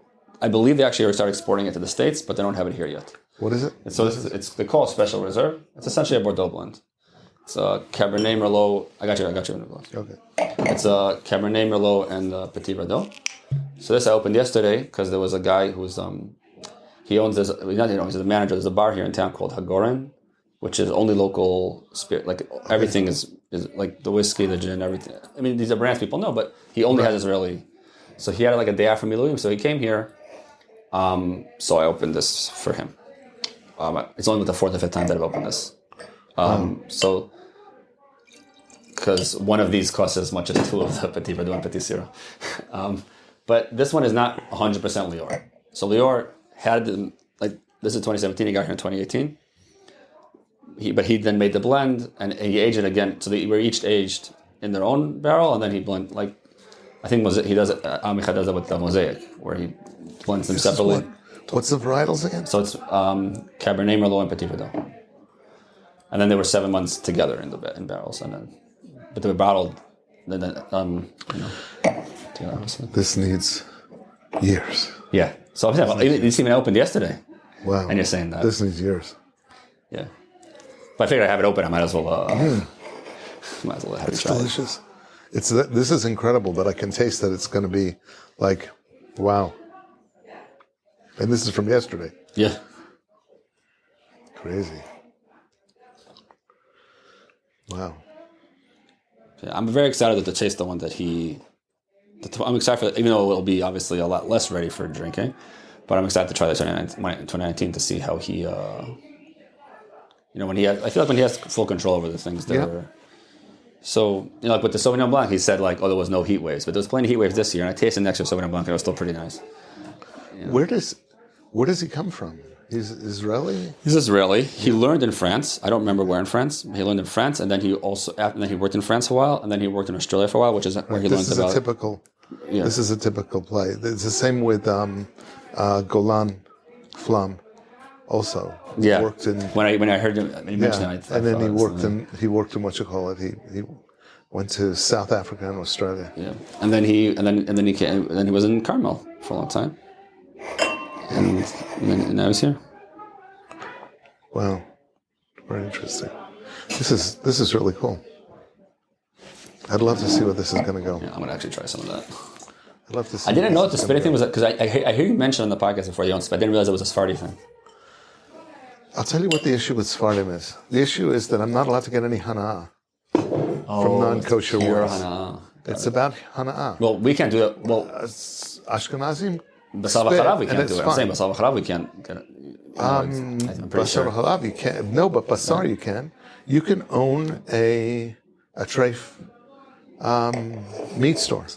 I believe they actually started exporting it to the States, but they don't have it here yet. What is it? They call it Special Reserve. It's essentially a Bordeaux blend. It's a Cabernet Merlot. I got you in the glass. Okay. It's a Cabernet Merlot and Petit Verdot. So this I opened yesterday because there was a guy who's he owns this. He's a manager. There's a bar here in town called Hagoren, which is only local spirit. Like everything is like the whiskey, the gin, everything. I mean, these are brands people know, but he only has Israeli. So he had it like a day after Miluim. So he came here. So I opened this for him. It's only the 4th or 5th time that I've opened this. So, because one of these costs as much as 2 of the Petit Verdot and Petit Syrah. But this one is not 100% Lior. So Lior had, this is 2017, he got here in 2018. But he then made the blend, and he aged it again. So they were each aged in their own barrel, and then he blend, I think he does it, Amicha does it with the Mosaic, where he blends them separately. What's the varietals again? So it's Cabernet Merlot and Petit Verdot. And then they were 7 months together in barrels, but they were bottled. This needs years. Yeah. So I'm saying, it's even opened yesterday. Wow. And you're saying that. This needs years. Yeah. But I figured I have it open. I might as well. Have it try. Delicious. This is incredible, but I can taste that it's going to be like, wow. And this is from yesterday. Yeah. Crazy. Wow. Yeah, I'm very excited to taste the one that I'm excited for, even though it'll be obviously a lot less ready for drinking, but I'm excited to try the 2019 to see how he, I feel like when he has full control over the things that So, like with the Sauvignon Blanc, he said like, oh, there was no heat waves, but there was plenty of heat waves this year. And I tasted next to Sauvignon Blanc, and it was still pretty nice. Where does he come from? He's Israeli? He's Israeli. He learned in France. I don't remember where in France. He learned in France, and then he worked in France for a while, and then he worked in Australia for a while, which is where he learned about. This is a typical play. It's the same with Golan Flam, also. Yeah. Worked in, when I heard him mention it, and then he worked in what you call it. He went to South Africa and Australia. Yeah, and then he was in Carmel for a long time. And now he's here. Wow, very interesting. This is really cool. I'd love to see where this is going to go. Yeah, I'm going to actually try some of that. I'd love to see. I didn't know what the spitting thing was, because I hear you mention on the podcast before you don't spit. I didn't realize it was a Sephardi thing. I'll tell you what the issue with Sephardim is. The issue is that I'm not allowed to get any hana'ah from non-kosher words. It's about hana'ah. Well, we can't do that. Well, Ashkenazim. Basar v'chalav we can't do it. I'm saying basar v'chalav we can't get it. Basar v'chalav you can't. No, but basar you can. You can own a treif meat store.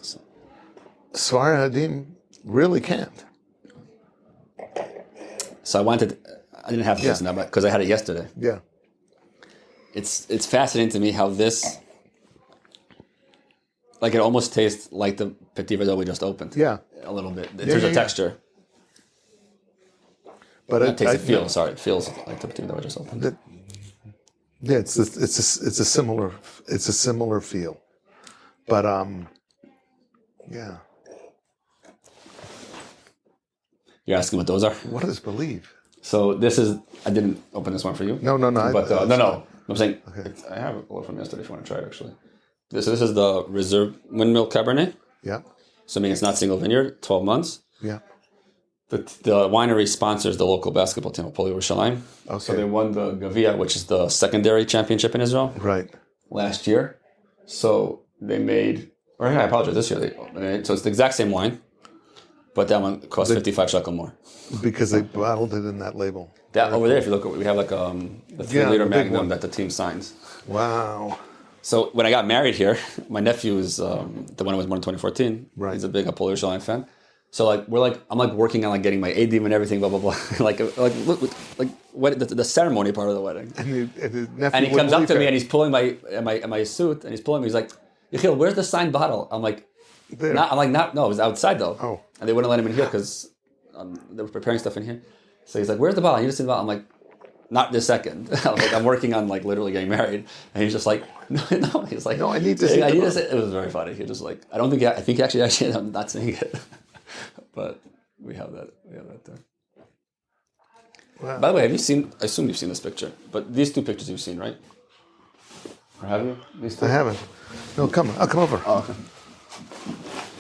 Sfaradim really can't. So I didn't have this now, but because I had it yesterday. Yeah. It's fascinating to me how this, like, it almost tastes like the Petit Verdot we just opened. Yeah. A little bit. In terms of texture. But it feels like the Petit Verdot we just opened. It's a similar feel. But yeah. You're asking what those are? What does believe? So I didn't open this one for you. No. But I'm saying, okay. I have a from yesterday if you want to try it, actually. This is the Reserve Windmill Cabernet. Yeah. So I mean, it's not single vineyard, 12 months. Yeah. The winery sponsors the local basketball team, Hapoel Yerushalayim. Okay. So they won the Gavia, which is the secondary championship in Israel. Right. Last year. So they made, I apologize, this year so it's the exact same wine, but that one cost 55 shekel more. Because they bottled it in that label. That over there, if you look, we have like the 3-liter Magnum that the team signs. Wow. So when I got married here, my nephew is the one who was born in 2014. Right. He's a big Hapoel Yerushalayim fan. So I'm working on getting my ADM and everything, blah blah blah. What the ceremony part of the wedding. And he comes up to me and he's pulling my suit and he's pulling me. He's like, Yechiel, where's the signed bottle? I'm like, there. No, it was outside though. Oh. And they wouldn't let him in here because they were preparing stuff in here. So he's like, where's the bottle? You just see the bottle. I'm like, not this second. I'm working on literally getting married, and he's just like, no. He's like, no, I need to see. It was very funny. He just like, I think actually I'm not saying it, but we have that there. Wow. By the way, I assume you've seen this picture, but these two pictures you've seen, right? Or have you? These two? I haven't. No, I'll come over. Oh, okay.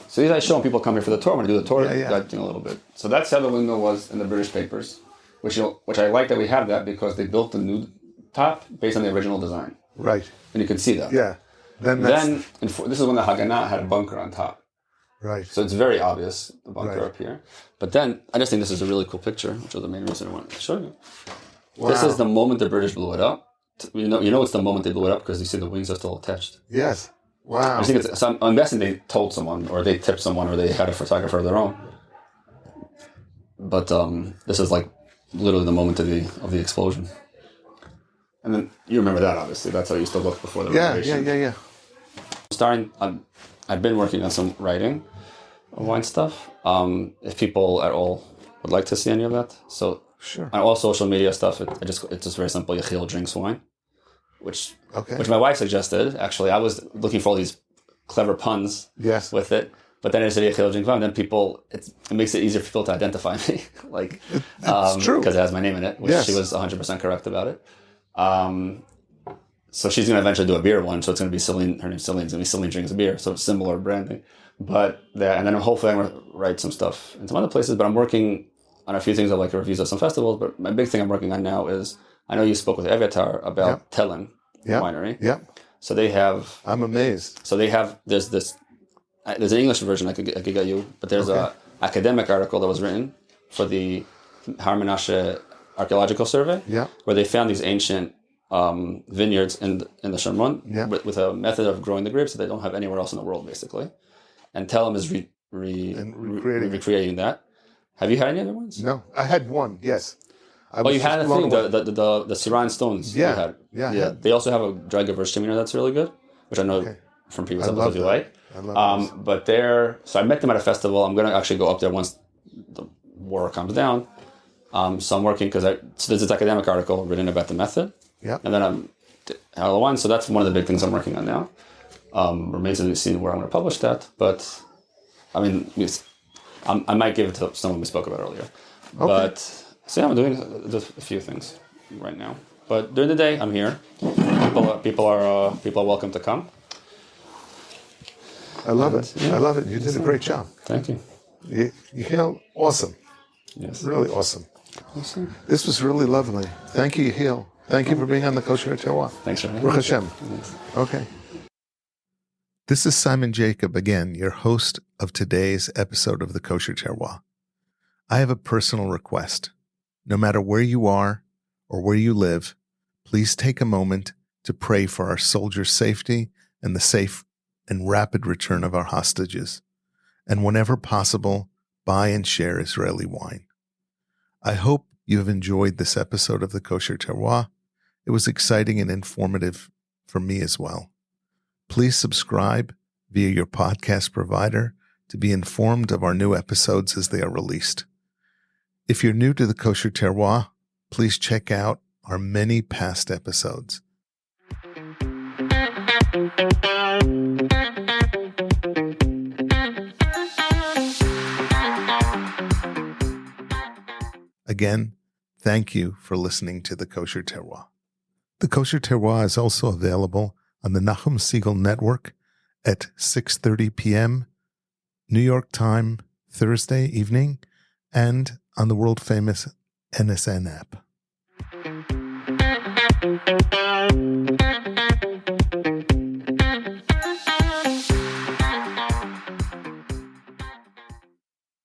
So these I show when people come here for the tour. I'm going to do the tour a little bit. So that's how the windmill was in the British papers, which I like that we have that because they built the new top based on the original design. Right. And you can see that. Yeah. This is when the Haganah had a bunker on top. Right. So it's very obvious, the bunker up here. But then, I just think this is a really cool picture, which is the main reason I wanted to show you. Wow. This is the moment the British blew it up. You know it's the moment they blew it up because you see the wings are still attached. Yes. Wow. I think I'm guessing they told someone, or they tipped someone, or they had a photographer of their own. But this is literally the moment of the explosion. And then you remember that, obviously. That's how you used to look before the renovation. Yeah. I've been working on some writing of wine stuff. If people at all would like to see any of that, so sure. On all social media stuff, it's just very simple. Yechiel drinks wine. Which my wife suggested. Actually, I was looking for all these clever puns with it, but then I said Yechiel drinks wine. Then it makes it easier for people to identify me, it's true because it has my name in it, which she was 100% correct about it. So she's going to eventually do a beer one, so it's going to be Celine. Her name's Celine. It's going to be Celine Drinks Beer, so it's similar branding. But and then hopefully I'm going to write some stuff in some other places. But I'm working on a few things of reviews of some festivals. But my big thing I'm working on now is, I know you spoke with Eviatar about Tellen Winery. Yeah. So they have. I'm amazed. So they have. There's an English version I could get you, but there's a academic article that was written for the Har Menashe Archaeological Survey. Yeah. Where they found these ancient vineyards in the Shomron Yeah. with a method of growing the grapes that they don't have anywhere else in the world, basically. And Telem is recreating that. Have you had any other ones? No, I had one. Yes. You had a thing, the Syrah stones. Yeah. You had. Yeah. They also have a dry Gewürztraminer that's really good, which I know from previous episodes you like. I love those. But so I met them at a festival. I'm going to actually go up there once the war calms down. So I'm working because there's this academic article written about the method. Yeah. And then I'm Hello Wine. So that's one of the big things I'm working on now. Remains to be seen where I'm going to publish that. But I mean, I might give it to someone we spoke about earlier. Okay. But so yeah, I'm doing just a few things right now. But during the day, I'm here. People are welcome to come. I love it. I love it. You did a great job. Thank you. Yechiel, awesome. Yes. Really awesome. This was really lovely. Thank you, Yechiel. Thank you for being on the Kosher Terroir. Thanks for having me. Baruch Hashem. Okay. This is Simon Jacob again, your host of today's episode of the Kosher Terroir. I have a personal request. No matter where you are or where you live, please take a moment to pray for our soldiers' safety and the safe and rapid return of our hostages. And whenever possible, buy and share Israeli wine. I hope you have enjoyed this episode of the Kosher Terroir. It was exciting and informative for me as well. Please subscribe via your podcast provider to be informed of our new episodes as they are released. If you're new to the Kosher Terroir, please check out our many past episodes. Again, thank you for listening to the Kosher Terroir. The Kosher Terroir is also available on the Nachum Segal Network at 6:30 p.m. New York time, Thursday evening, and on the world-famous NSN app.